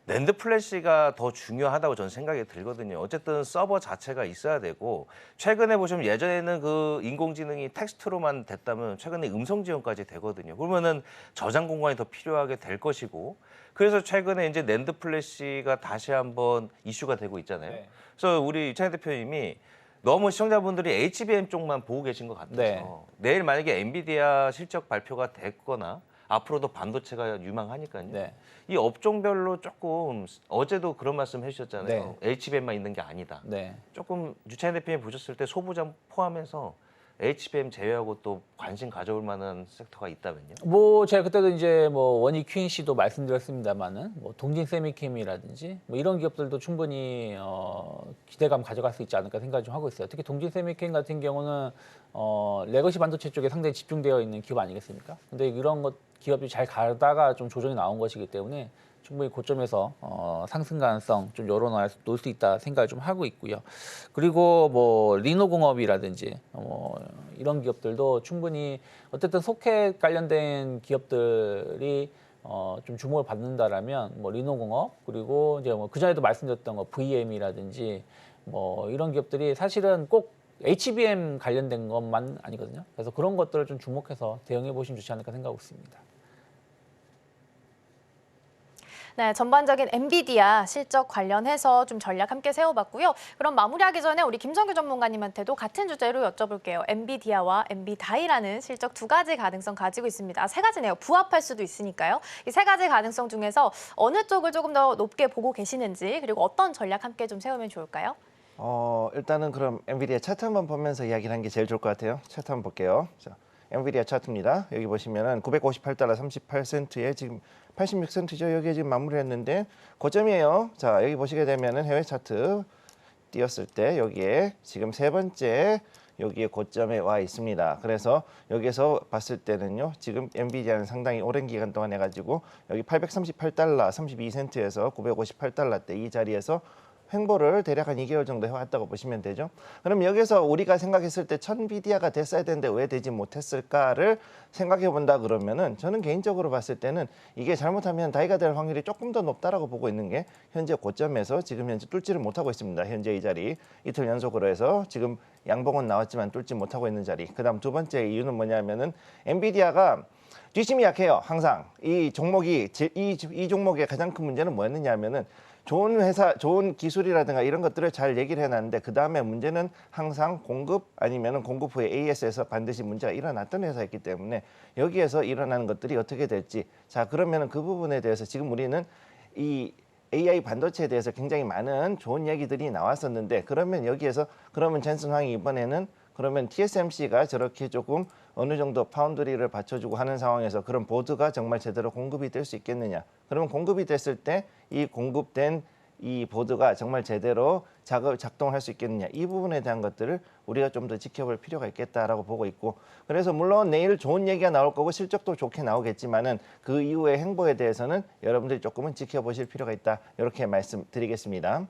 낸드 플래시가 더 중요하다고 저는 생각이 들거든요. 어쨌든 서버 자체가 있어야 되고 최근에 보시면 예전에는 그 인공지능이 텍스트로만 됐다면 최근에 음성 지원까지 되거든요. 그러면은 저장 공간이 더 필요하게 될 것이고 그래서 최근에 이제 낸드 플래시가 다시 한번 이슈가 되고 있잖아요. 네. 그래서 우리 이창희 대표님이 너무 시청자분들이 HBM 쪽만 보고 계신 것 같아서 네. 내일 만약에 엔비디아 실적 발표가 됐거나 앞으로도 반도체가 유망하니까요. 네. 이 업종별로 조금 어제도 그런 말씀 해주셨잖아요. HBM만 있는 게 아니다. 네. 조금 유창희 대표님 보셨을 때 소부장 포함해서 HBM 제외하고 또 관심 가져올 만한 섹터가 있다면요? 뭐 제가 그때도 이제 뭐 원익 QNC도 말씀드렸습니다만은 뭐 동진 세미캠이라든지 뭐 이런 기업들도 충분히 기대감 가져갈 수 있지 않을까 생각을 좀 하고 있어요. 특히 동진 세미캠 같은 경우는 레거시 반도체 쪽에 상당히 집중되어 있는 기업 아니겠습니까? 근데 이런 것 기업이 잘 가다가 좀 조정이 나온 것이기 때문에 충분히 고점에서 상승 가능성 좀 열어놓을 수 있다 생각을 좀 하고 있고요. 그리고 뭐 리노공업이라든지 이런 기업들도 충분히 어쨌든 소켓 관련된 기업들이 좀 주목을 받는다라면 뭐 리노공업 그리고 이제 뭐 그전에도 말씀드렸던 거 VM이라든지 뭐 이런 기업들이 사실은 꼭 HBM 관련된 것만 아니거든요. 그래서 그런 것들을 좀 주목해서 대응해 보시면 좋지 않을까 생각하고 있습니다. 네, 전반적인 엔비디아 실적 관련해서 좀 전략 함께 세워봤고요. 그럼 마무리하기 전에 우리 김성규 전문가님한테도 같은 주제로 여쭤볼게요. 엔비디아와 엔비다이라는 실적 두 가지 가능성 가지고 있습니다. 아, 세 가지네요. 부합할 수도 있으니까요. 이 세 가지 가능성 중에서 어느 쪽을 조금 더 높게 보고 계시는지 그리고 어떤 전략 함께 좀 세우면 좋을까요? 일단은 그럼 엔비디아 차트 한번 보면서 이야기를 하는 게 제일 좋을 것 같아요. 차트 한번 볼게요. 자, 엔비디아 차트입니다. 여기 보시면은 958달러 38센트에 지금 86센트죠. 여기에 지금 마무리했는데 고점이에요. 자, 여기 보시게 되면은 해외 차트 띄었을 때 여기에 지금 세 번째 여기에 고점에 와 있습니다. 그래서 여기서 봤을 때는요. 지금 엔비디아는 상당히 오랜 기간 동안 해가지고 여기 838달러 32센트에서 958달러대 이 자리에서 횡보를 대략 한 2개월 정도 해왔다고 보시면 되죠. 그럼 여기서 우리가 생각했을 때 천비디아가 됐어야 되는데 왜 되지 못했을까를 생각해 본다 그러면은 저는 개인적으로 봤을 때는 이게 잘못하면 다이가 될 확률이 조금 더 높다라고 보고 있는 게 현재 고점에서 지금 현재 뚫지를 못하고 있습니다. 현재 이 자리 이틀 연속으로 해서 지금 양봉은 나왔지만 뚫지 못하고 있는 자리. 그다음 두 번째 이유는 뭐냐면은 엔비디아가 뒷심이 약해요. 항상 이 종목이 이 종목의 가장 큰 문제는 뭐였느냐 하면은 좋은 회사, 좋은 기술이라든가 이런 것들을 잘 얘기를 해놨는데 그 다음에 문제는 항상 공급 아니면 공급 후에 AS에서 반드시 문제가 일어났던 회사였기 때문에 여기에서 일어나는 것들이 어떻게 될지 자 그러면은 그 부분에 대해서 지금 우리는 이 AI 반도체에 대해서 굉장히 많은 좋은 얘기들이 나왔었는데 그러면 여기에서 그러면 젠슨 황이 이번에는 그러면 TSMC가 저렇게 조금 어느 정도 파운드리를 받쳐주고 하는 상황에서 그런 보드가 정말 제대로 공급이 될 수 있겠느냐. 그러면 공급이 됐을 때 이 공급된 이 보드가 정말 제대로 작동할 수 있겠느냐. 이 부분에 대한 것들을 우리가 좀 더 지켜볼 필요가 있겠다라고 보고 있고 그래서 물론 내일 좋은 얘기가 나올 거고 실적도 좋게 나오겠지만은 그 이후의 행보에 대해서는 여러분들이 조금은 지켜보실 필요가 있다. 이렇게 말씀드리겠습니다.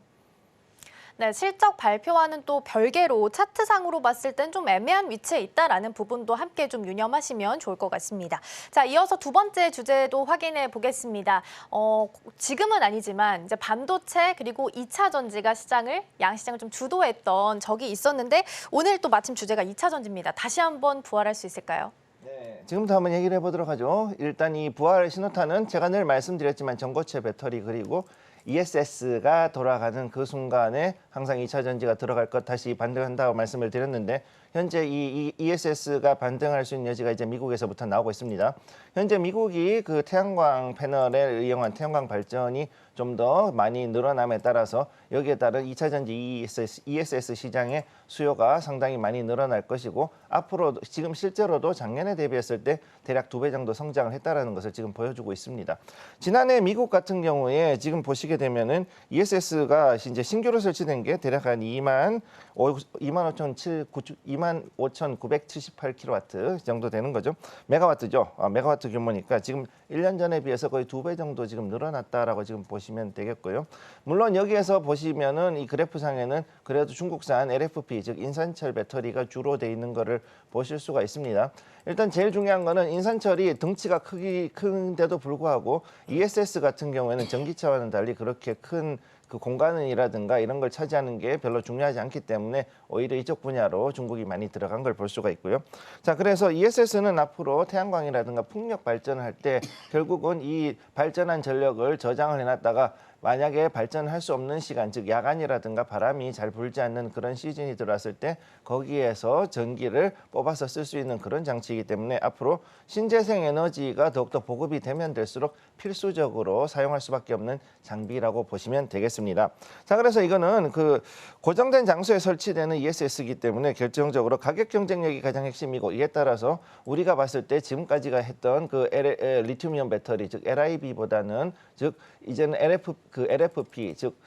네, 실적 발표와는 또 별개로 차트상으로 봤을 땐 좀 애매한 위치에 있다라는 부분도 함께 좀 유념하시면 좋을 것 같습니다. 자, 이어서 두 번째 주제도 확인해 보겠습니다. 지금은 아니지만 이제 반도체 그리고 2차 전지가 양시장을 좀 주도했던 적이 있었는데 오늘 또 마침 주제가 2차 전지입니다. 다시 한번 부활할 수 있을까요? 네, 지금부터 한번 얘기를 해보도록 하죠. 일단 이 부활 신호탄은 제가 늘 말씀드렸지만 전고체 배터리 그리고 ESS가 돌아가는 그 순간에 항상 2차 전지가 들어갈 것 다시 반등한다고 말씀을 드렸는데 현재 이 ESS가 반등할 수 있는 여지가 이제 미국에서부터 나오고 있습니다. 현재 미국이 그 태양광 패널에 이용한 태양광 발전이 좀 더 많이 늘어남에 따라서 여기에 따른 2차 전지 ESS 시장의 수요가 상당히 많이 늘어날 것이고 앞으로 지금 실제로도 작년에 대비했을 때 대략 2배 정도 성장을 했다라는 것을 지금 보여주고 있습니다. 지난해 미국 같은 경우에 지금 보시게 되면은 ESS가 이제 신규로 설치된 게 게 대략 한 25,978kW 정도 되는 거죠. 메가와트죠. 메가와트 규모니까 지금 1년 전에 비해서 거의 2배 정도 지금 늘어났다라고 지금 보시면 되겠고요. 물론 여기에서 보시면은 이 그래프상에는 그래도 중국산 LFP 즉 인산철 배터리가 주로 돼 있는 거를 보실 수가 있습니다. 일단 제일 중요한 거는 인산철이 덩치가 큰데도 불구하고 ESS 같은 경우에는 전기차와는 달리 그렇게 큰 그 공간이라든가 이런 걸 차지하는 게 별로 중요하지 않기 때문에 오히려 이쪽 분야로 중국이 많이 들어간 걸 볼 수가 있고요. 자, 그래서 ESS는 앞으로 태양광이라든가 풍력 발전을 할 때 결국은 이 발전한 전력을 저장을 해놨다가 만약에 발전할 수 없는 시간, 즉 야간이라든가 바람이 잘 불지 않는 그런 시즌이 들어왔을 때 거기에서 전기를 뽑아서 쓸 수 있는 그런 장치이기 때문에 앞으로 신재생 에너지가 더욱더 보급이 되면 될수록 필수적으로 사용할 수밖에 없는 장비라고 보시면 되겠습니다. 자, 그래서 이거는 그 고정된 장소에 설치되는 ESS이기 때문에 결정적으로 가격 경쟁력이 가장 핵심이고 이에 따라서 우리가 봤을 때 지금까지가 했던 그 리튬이온 배터리, 즉 LIB보다는 즉 이제는 LFP 즉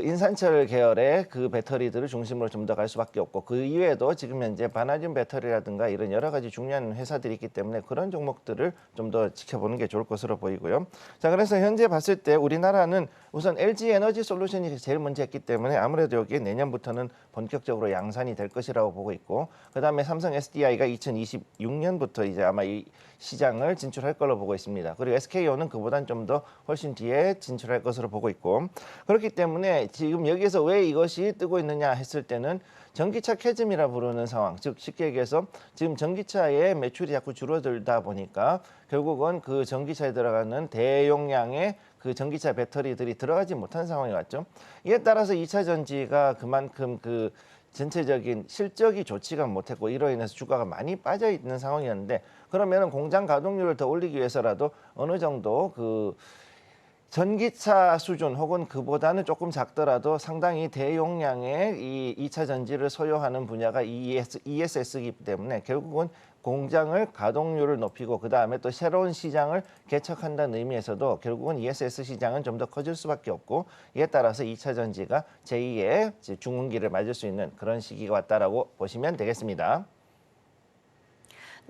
인산철 계열의 그 배터리들을 중심으로 좀 더 갈 수밖에 없고 그 이외에도 지금 현재 바나듐 배터리라든가 이런 여러 가지 중요한 회사들이 있기 때문에 그런 종목들을 좀 더 지켜보는 게 좋을 것으로 보이고요. 자, 그래서 현재 봤을 때 우리나라는 우선 LG 에너지 솔루션이 제일 먼저 했기 때문에 아무래도 여기에 내년부터는 본격적으로 양산이 될 것이라고 보고 있고 그다음에 삼성 SDI가 2026년부터 이제 아마 이 시장을 진출할 걸로 보고 있습니다. 그리고 SKO는 그보단 좀 더 훨씬 뒤에 진출할 것으로 보고 있고 그렇기 때문에 지금 여기에서 왜 이것이 뜨고 있느냐 했을 때는 전기차 캐즘이라 부르는 상황, 즉 쉽게 얘기해서 지금 전기차의 매출이 자꾸 줄어들다 보니까 결국은 그 전기차에 들어가는 대용량의 그 전기차 배터리들이 들어가지 못한 상황이 왔죠. 이에 따라서 2차 전지가 그만큼 그 전체적인 실적이 좋지가 못했고 이로 인해서 주가가 많이 빠져 있는 상황이었는데 그러면 공장 가동률을 더 올리기 위해서라도 어느 정도 그 전기차 수준 혹은 그보다는 조금 작더라도 상당히 대용량의 이 2차 전지를 소요하는 분야가 ESS이기 때문에 결국은 공장을 가동률을 높이고 그다음에 또 새로운 시장을 개척한다는 의미에서도 결국은 ESS 시장은 좀 더 커질 수밖에 없고 이에 따라서 2차 전지가 제2의 중흥기를 맞을 수 있는 그런 시기가 왔다라고 보시면 되겠습니다.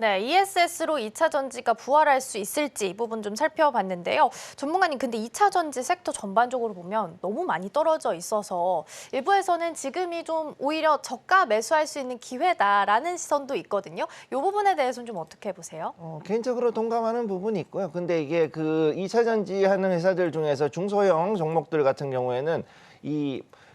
네, ESS로 2차 전지가 부활할 수 있을지 이 부분 좀 살펴봤는데요. 전문가님, 근데 2차 전지 섹터 전반적으로 보면 너무 많이 떨어져 있어서 일부에서는 지금이 좀 오히려 저가 매수할 수 있는 기회다라는 시선도 있거든요. 이 부분에 대해서는 좀 어떻게 보세요? 개인적으로 동감하는 부분이 있고요. 근데 이게 그 2차 전지 하는 회사들 중에서 중소형 종목들 같은 경우에는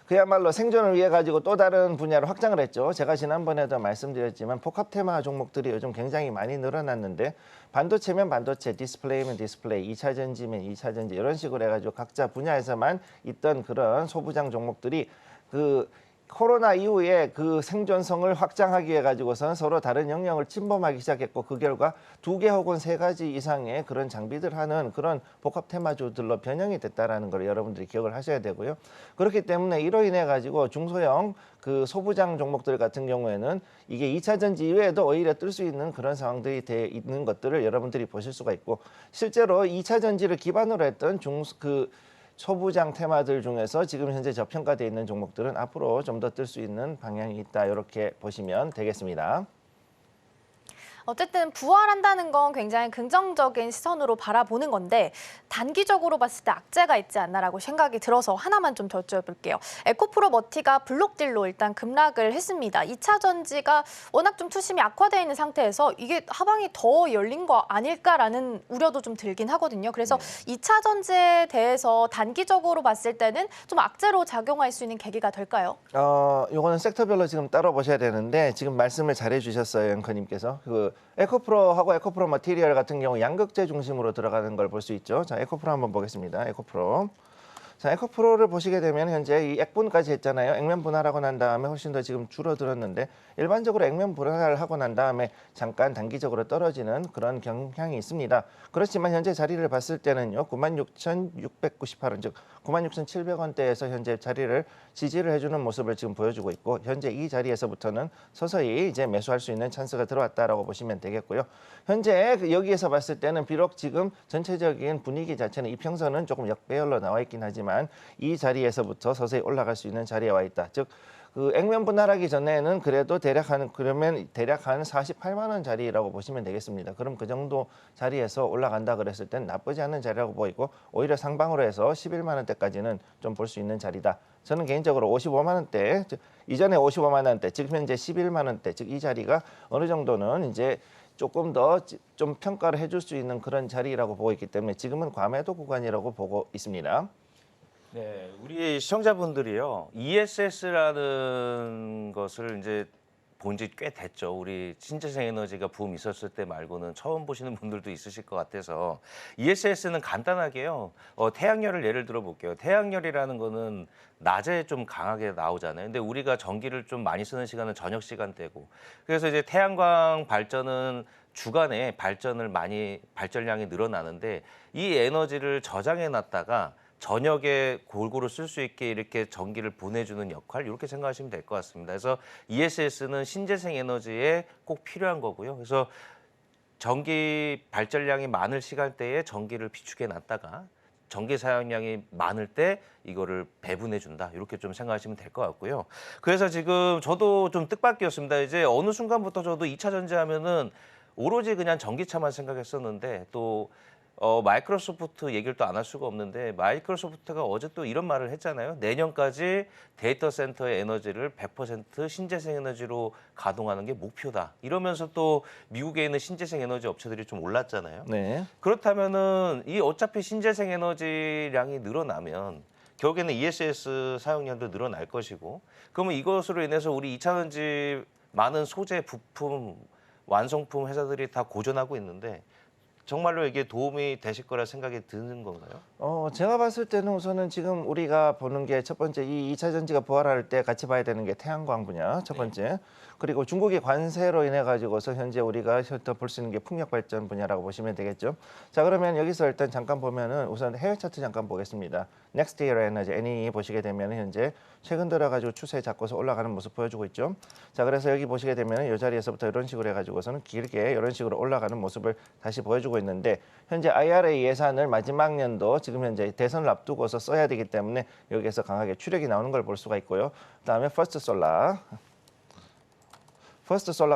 그야말로 생존을 위해 가지고 또 다른 분야로 확장을 했죠. 제가 지난번에도 말씀드렸지만 복합 테마 종목들이 요즘 굉장히 많이 늘어났는데 반도체면 반도체, 디스플레이면 디스플레이, 2차 전지면 2차 전지 이런 식으로 해가지고 각자 분야에서만 있던 그런 소부장 종목들이 그 코로나 이후에 그 생존성을 확장하기 위해 가지고서는 서로 다른 영역을 침범하기 시작했고 그 결과 2개 혹은 3가지 이상의 그런 장비들 하는 그런 복합 테마주들로 변형이 됐다라는 걸 여러분들이 기억을 하셔야 되고요. 그렇기 때문에 이로 인해 가지고 중소형 그 소부장 종목들 같은 경우에는 이게 2차 전지 이외에도 오히려 뜰 수 있는 그런 상황들이 돼 있는 것들을 여러분들이 보실 수가 있고 실제로 2차 전지를 기반으로 했던 소부장 테마들 중에서 지금 현재 저평가되어 있는 종목들은 앞으로 좀 더 뜰 수 있는 방향이 있다. 이렇게 보시면 되겠습니다. 어쨌든 부활한다는 건 굉장히 긍정적인 시선으로 바라보는 건데 단기적으로 봤을 때 악재가 있지 않나라고 생각이 들어서 하나만 좀 더 여쭤볼게요. 에코프로 머티가 블록딜로 일단 급락을 했습니다. 2차 전지가 워낙 좀 투심이 악화되어 있는 상태에서 이게 하방이 더 열린 거 아닐까라는 우려도 좀 들긴 하거든요. 그래서 2차 전지에 대해서 단기적으로 봤을 때는 좀 악재로 작용할 수 있는 계기가 될까요? 요거는 섹터별로 지금 따로 보셔야 되는데 지금 말씀을 잘해 주셨어요, 앵커님께서. 에코프로하고 에코프로 머티리얼 같은 경우 양극재 중심으로 들어가는 걸 볼 수 있죠. 자, 에코프로 한번 보겠습니다. 에코프로. 자, 에코프로를 보시게 되면 현재 이 액분까지 했잖아요. 액면 분할하고 난 다음에 훨씬 더 지금 줄어들었는데 일반적으로 액면 분할을 하고 난 다음에 잠깐 단기적으로 떨어지는 그런 경향이 있습니다. 그렇지만 현재 자리를 봤을 때는요. 96,698원 즉 96,700원대에서 현재 자리를 지지를 해주는 모습을 지금 보여주고 있고 현재 이 자리에서부터는 서서히 이제 매수할 수 있는 찬스가 들어왔다라고 보시면 되겠고요. 현재 여기에서 봤을 때는 비록 지금 전체적인 분위기 자체는 이평선은 조금 역배열로 나와 있긴 하지만 이 자리에서부터 서서히 올라갈 수 있는 자리에 와 있다. 즉 그 액면 분할하기 전에는 그래도 대략 한 48만 원 자리라고 보시면 되겠습니다. 그럼 그 정도 자리에서 올라간다 그랬을 땐 나쁘지 않은 자리라고 보이고 오히려 상방으로 해서 11만 원대까지는 좀 볼 수 있는 자리다. 저는 개인적으로 55만 원대, 이전에 55만 원대, 지금 현재 11만 원대, 즉 이 자리가 어느 정도는 이제 조금 더 좀 평가를 해줄 수 있는 그런 자리라고 보고 있기 때문에 지금은 과매도 구간이라고 보고 있습니다. 네, 우리 시청자분들이요. ESS라는 것을 이제 본 지 꽤 됐죠. 우리 신재생 에너지가 붐 있었을 때 말고는 처음 보시는 분들도 있으실 것 같아서 ESS는 간단하게요. 태양열을 예를 들어 볼게요. 태양열이라는 거는 낮에 좀 강하게 나오잖아요. 근데 우리가 전기를 좀 많이 쓰는 시간은 저녁 시간대고. 그래서 이제 태양광 발전은 주간에 발전량이 늘어나는데 이 에너지를 저장해 놨다가 저녁에 골고루 쓸 수 있게 이렇게 전기를 보내주는 역할 이렇게 생각하시면 될 것 같습니다. 그래서 ESS는 신재생 에너지에 꼭 필요한 거고요. 그래서 전기 발전량이 많을 시간대에 전기를 비축해 놨다가 전기 사용량이 많을 때 이거를 배분해 준다. 이렇게 좀 생각하시면 될 것 같고요. 그래서 지금 저도 좀 뜻밖이었습니다. 이제 어느 순간부터 저도 2차 전지하면은 오로지 그냥 전기차만 생각했었는데 또 마이크로소프트 얘기를 또 안 할 수가 없는데 마이크로소프트가 어제 또 이런 말을 했잖아요. 내년까지 데이터 센터의 에너지를 100% 신재생 에너지로 가동하는 게 목표다. 이러면서 또 미국에 있는 신재생 에너지 업체들이 좀 올랐잖아요. 네. 그렇다면은 이 어차피 신재생 에너지량이 늘어나면 결국에는 ESS 사용량도 늘어날 것이고 그러면 이것으로 인해서 우리 2차 전지 많은 소재, 부품, 완성품 회사들이 다 고전하고 있는데 정말로 이게 도움이 되실 거라 생각이 드는 건가요? 제가 봤을 때는 우선은 지금 우리가 보는 게 첫 번째 이 2차 전지가 부활할 때 같이 봐야 되는 게 태양광 분야 첫 번째. 그리고 중국의 관세로 인해 가지고서 현재 우리가 볼 수 있는 게 풍력 발전 분야라고 보시면 되겠죠. 자, 그러면 여기서 일단 잠깐 보면은 우선 해외 차트 잠깐 보겠습니다. Next Year Energy NE 보시게 되면 현재 최근 들어 가지고 추세 잡고서 올라가는 모습 보여주고 있죠. 자, 그래서 여기 보시게 되면 이 자리에서부터 이런 식으로 해 가지고서는 길게 이런 식으로 올라가는 모습을 다시 보여주고 있는데 현재 IRA 예산을 마지막 년도 지금 현재 대선을 앞두고서 써야 되기 때문에 여기에서 강하게 추력이 나오는 걸 볼 수가 있고요. 그다음에 퍼스트 솔라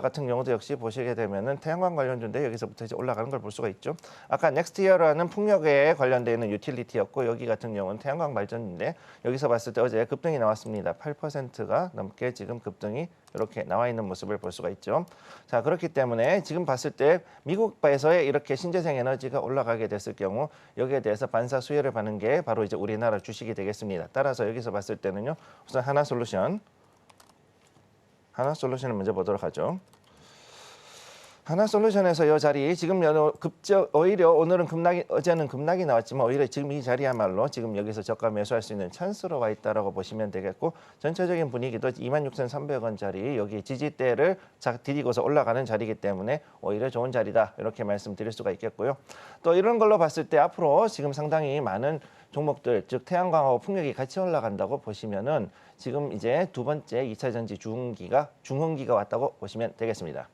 같은 경우도 역시 보시게 되면은 태양광 관련주인데 여기서부터 이제 올라가는 걸 볼 수가 있죠. 아까 넥스트이어라는 풍력에 관련되어 있는 유틸리티였고 여기 같은 경우는 태양광 발전인데 여기서 봤을 때 어제 급등이 나왔습니다. 8%가 넘게 지금 급등이 이렇게 나와 있는 모습을 볼 수가 있죠. 자, 그렇기 때문에 지금 봤을 때 미국에서의 이렇게 신재생 에너지가 올라가게 됐을 경우 여기에 대해서 반사 수혜를 받는 게 바로 이제 우리나라 주식이 되겠습니다. 따라서 여기서 봤을 때는요. 우선 하나솔루션을 먼저 보도록 하죠. 하나솔루션에서 이 자리 지금 오히려 오늘은 어제는 급락이 나왔지만 오히려 지금 이 자리야말로 지금 여기서 저가 매수할 수 있는 찬스로 와 있다라고 보시면 되겠고 전체적인 분위기도 26,300원짜리 여기 지지대를 디디고서 올라가는 자리이기 때문에 오히려 좋은 자리다 이렇게 말씀드릴 수가 있겠고요. 또 이런 걸로 봤을 때 앞으로 지금 상당히 많은 종목들 즉 태양광하고 풍력이 같이 올라간다고 보시면은 지금 이제 두 번째 2차 전지 중흥기가 왔다고 보시면 되겠습니다.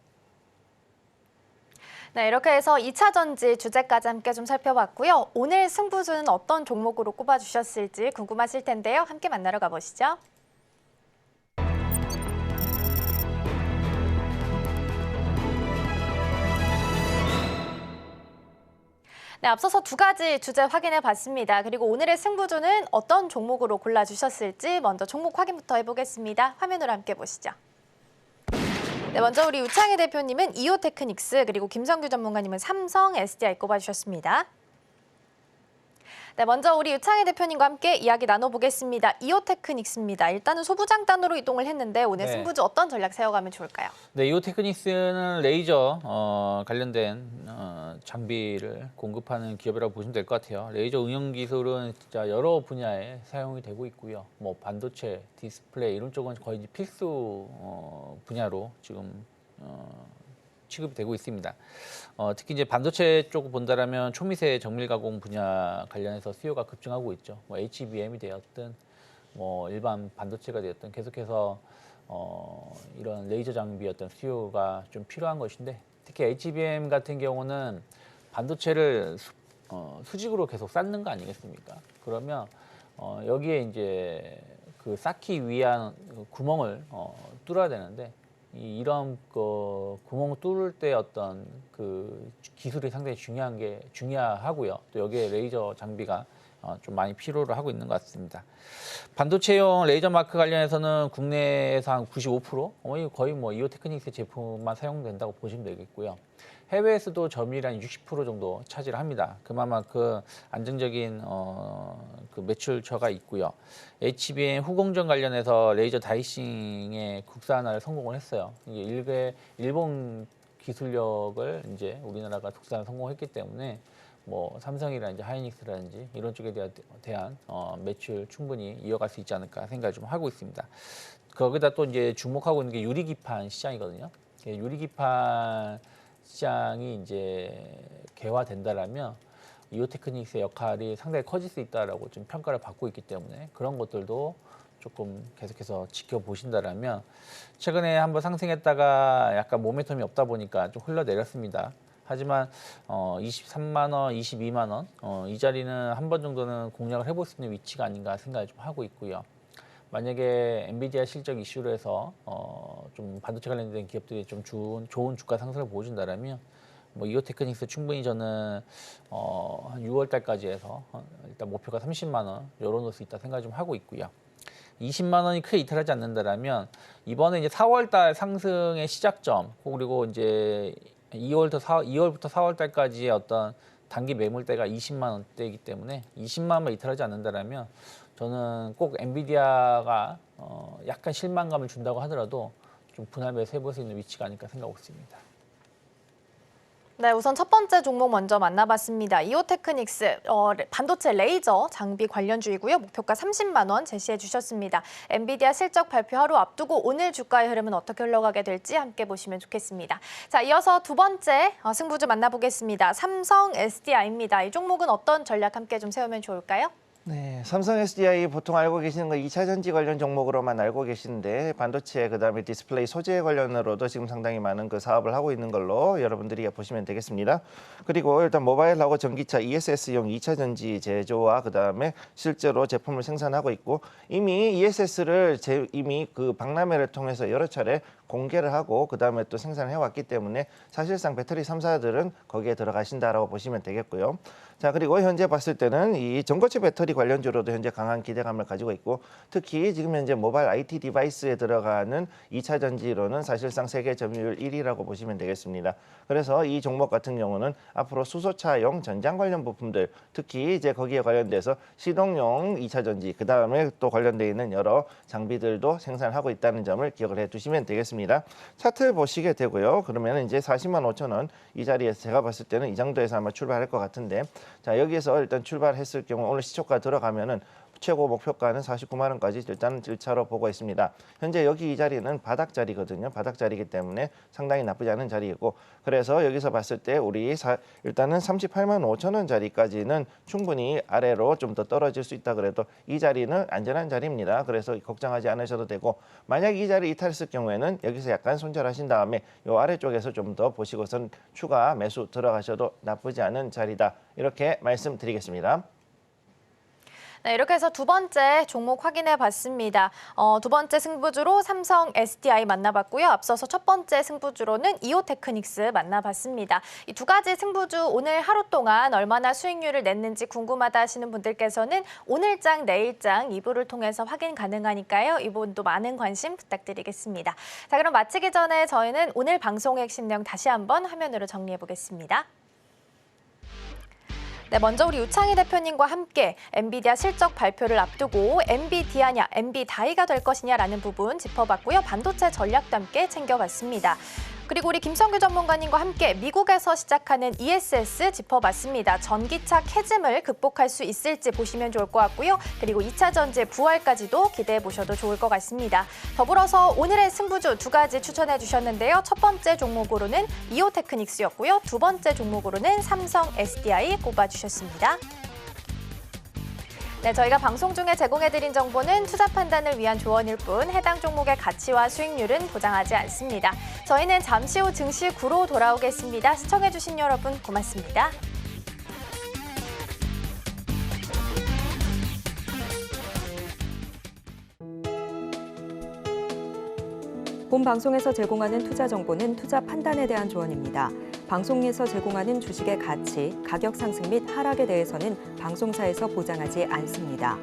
네, 이렇게 해서 2차 전지 주제까지 함께 좀 살펴봤고요. 오늘 승부주는 어떤 종목으로 꼽아주셨을지 궁금하실 텐데요. 함께 만나러 가보시죠. 네, 앞서서 두 가지 주제 확인해 봤습니다. 그리고 오늘의 승부주는 어떤 종목으로 골라주셨을지 먼저 종목 확인부터 해보겠습니다. 화면으로 함께 보시죠. 네, 먼저 우리 우창희 대표님은 이오테크닉스 그리고 김성규 전문가님은 삼성 SDI 꼽아주셨습니다. 네, 먼저 우리 우창희 대표님과 함께 이야기 나눠보겠습니다. 이오테크닉스입니다. 일단은 소부장단으로 이동을 했는데 오늘 네. 승부주 어떤 전략 세워가면 좋을까요? 네, 이오테크닉스는 레이저 관련된 장비를 공급하는 기업이라고 보시면 될 것 같아요. 레이저 응용 기술은 진짜 여러 분야에 사용이 되고 있고요. 뭐 반도체, 디스플레이 이런 쪽은 거의 이제 필수 분야로 지금 취급이 되고 있습니다. 특히 이제 반도체 쪽을 본다라면 초미세 정밀 가공 분야 관련해서 수요가 급증하고 있죠. 뭐 HBM이 되었든 뭐 일반 반도체가 되었든 계속해서 이런 레이저 장비였던 수요가 좀 필요한 것인데 특히 HBM 같은 경우는 반도체를 수직으로 계속 쌓는 거 아니겠습니까? 그러면 여기에 이제 그 쌓기 위한 구멍을 뚫어야 되는데 이런 구멍 뚫을 때 어떤 그 기술이 상당히 중요하고요. 또 여기에 레이저 장비가 좀 많이 필요로 하고 있는 것 같습니다. 반도체용 레이저 마크 관련해서는 국내에서 한 95%, 거의 뭐 이오테크닉스 제품만 사용된다고 보시면 되겠고요. 해외에서도 점유율 한 60% 정도 차지를 합니다. 그만큼 안정적인 그 매출처가 있고요. HBM 후공정 관련해서 레이저 다이싱의 국산화를 성공을 했어요. 이게 일본 기술력을 이제 우리나라가 국산화 성공했기 때문에 뭐 삼성이라든지 하이닉스라든지 이런 쪽에 대한 매출 충분히 이어갈 수 있지 않을까 생각을 좀 하고 있습니다. 거기다 또 이제 주목하고 있는 게 유리기판 시장이거든요. 유리기판 시장이 이제 개화된다라면 이오테크닉스의 역할이 상당히 커질 수 있다라고 좀 평가를 받고 있기 때문에 그런 것들도 조금 계속해서 지켜보신다라면 최근에 한번 상승했다가 약간 모멘텀이 없다 보니까 좀 흘러내렸습니다. 하지만 23만 원, 22만 원 이 자리는 한 번 정도는 공략을 해볼 수 있는 위치가 아닌가 생각을 좀 하고 있고요. 만약에 엔비디아 실적 이슈로 해서 좀 반도체 관련된 기업들이 좀 좋은 주가 상승을 보여준다라면 뭐 이오테크닉스 충분히 저는 한 6월 달까지 해서 일단 목표가 30만 원 열어놓을 수 있다 생각 좀 하고 있고요. 20만 원이 크게 이탈하지 않는다라면 이번에 이제 4월 달 상승의 시작점 그리고 이제 2월부터 4월 달까지의 어떤 단기 매물대가 20만 원대이기 때문에 20만 원만 이탈하지 않는다라면 저는 꼭 엔비디아가 약간 실망감을 준다고 하더라도 좀 분할 매수해볼 수 있는 위치가 아닐까 생각하고 있습니다. 네, 우선 첫 번째 종목 먼저 만나봤습니다. 이오테크닉스 반도체 레이저 장비 관련주이고요. 목표가 30만 원 제시해 주셨습니다. 엔비디아 실적 발표 하루 앞두고 오늘 주가의 흐름은 어떻게 흘러가게 될지 함께 보시면 좋겠습니다. 자, 이어서 두 번째 승부주 만나보겠습니다. 삼성 SDI입니다. 이 종목은 어떤 전략 함께 좀 세우면 좋을까요? 네, 삼성 SDI 보통 알고 계시는 거 2차 전지 관련 종목으로만 알고 계시는데 반도체 그다음에 디스플레이 소재 관련으로도 지금 상당히 많은 그 사업을 하고 있는 걸로 여러분들이 보시면 되겠습니다. 그리고 일단 모바일하고 전기차 ESS용 2차 전지 제조와 그다음에 실제로 제품을 생산하고 있고 이미 ESS를 이미 그 박람회를 통해서 여러 차례 공개를 하고 그다음에 또 생산해 왔기 때문에 사실상 배터리 3사들은 거기에 들어가신다라고 보시면 되겠고요. 자, 그리고 현재 봤을 때는 이 전고체 배터리 관련주로도 현재 강한 기대감을 가지고 있고 특히 지금 현재 모바일 IT 디바이스에 들어가는 2차 전지로는 사실상 세계 점유율 1위라고 보시면 되겠습니다. 그래서 이 종목 같은 경우는 앞으로 수소차용 전장 관련 부품들 특히 이제 거기에 관련돼서 시동용 2차 전지 그다음에 또 관련돼 있는 여러 장비들도 생산하고 있다는 점을 기억을 해 두시면 되겠습니다. 차트 보시게 되고요. 그러면 이제 40만 5천 원 이 자리에서 제가 봤을 때는 이 정도에서 아마 출발할 것 같은데 자, 여기에서 일단 출발했을 경우 오늘 시초가 들어가면은 최고 목표가는 49만 원까지 일단 1차로 보고 있습니다. 현재 여기 이 자리는 바닥 자리거든요. 바닥 자리이기 때문에 상당히 나쁘지 않은 자리이고 그래서 여기서 봤을 때 우리 일단은 38만 5천 원 자리까지는 충분히 아래로 좀 더 떨어질 수 있다 그래도 이 자리는 안전한 자리입니다. 그래서 걱정하지 않으셔도 되고 만약 이 자리 이탈했을 경우에는 여기서 약간 손절하신 다음에 이 아래쪽에서 좀 더 보시고선 추가 매수 들어가셔도 나쁘지 않은 자리다. 이렇게 말씀드리겠습니다. 네, 이렇게 해서 두 번째 종목 확인해 봤습니다. 두 번째 승부주로 삼성 SDI 만나봤고요. 앞서서 첫 번째 승부주로는 이오테크닉스 만나봤습니다. 이 두 가지 승부주 오늘 하루 동안 얼마나 수익률을 냈는지 궁금하다 하시는 분들께서는 오늘장, 내일장 2부를 통해서 확인 가능하니까요. 이 부분도 많은 관심 부탁드리겠습니다. 자, 그럼 마치기 전에 저희는 오늘 방송의 핵심 내용 다시 한번 화면으로 정리해 보겠습니다. 네, 먼저 우리 유창희 대표님과 함께 엔비디아 실적 발표를 앞두고 엔비디아냐, 엔비다이가 될 것이냐라는 부분 짚어봤고요. 반도체 전략도 함께 챙겨봤습니다. 그리고 우리 김성규 전문가님과 함께 미국에서 시작하는 ESS 짚어봤습니다. 전기차 캐즘을 극복할 수 있을지 보시면 좋을 것 같고요. 그리고 2차 전지의 부활까지도 기대해 보셔도 좋을 것 같습니다. 더불어서 오늘의 승부주 두 가지 추천해 주셨는데요. 첫 번째 종목으로는 이오테크닉스였고요. 두 번째 종목으로는 삼성 SDI 꼽아주셨습니다. 네, 저희가 방송 중에 제공해드린 정보는 투자 판단을 위한 조언일 뿐 해당 종목의 가치와 수익률은 보장하지 않습니다. 저희는 잠시 후 증시 9로 돌아오겠습니다. 시청해주신 여러분 고맙습니다. 본 방송에서 제공하는 투자 정보는 투자 판단에 대한 조언입니다. 방송에서 제공하는 주식의 가치, 가격 상승 및 하락에 대해서는 방송사에서 보장하지 않습니다.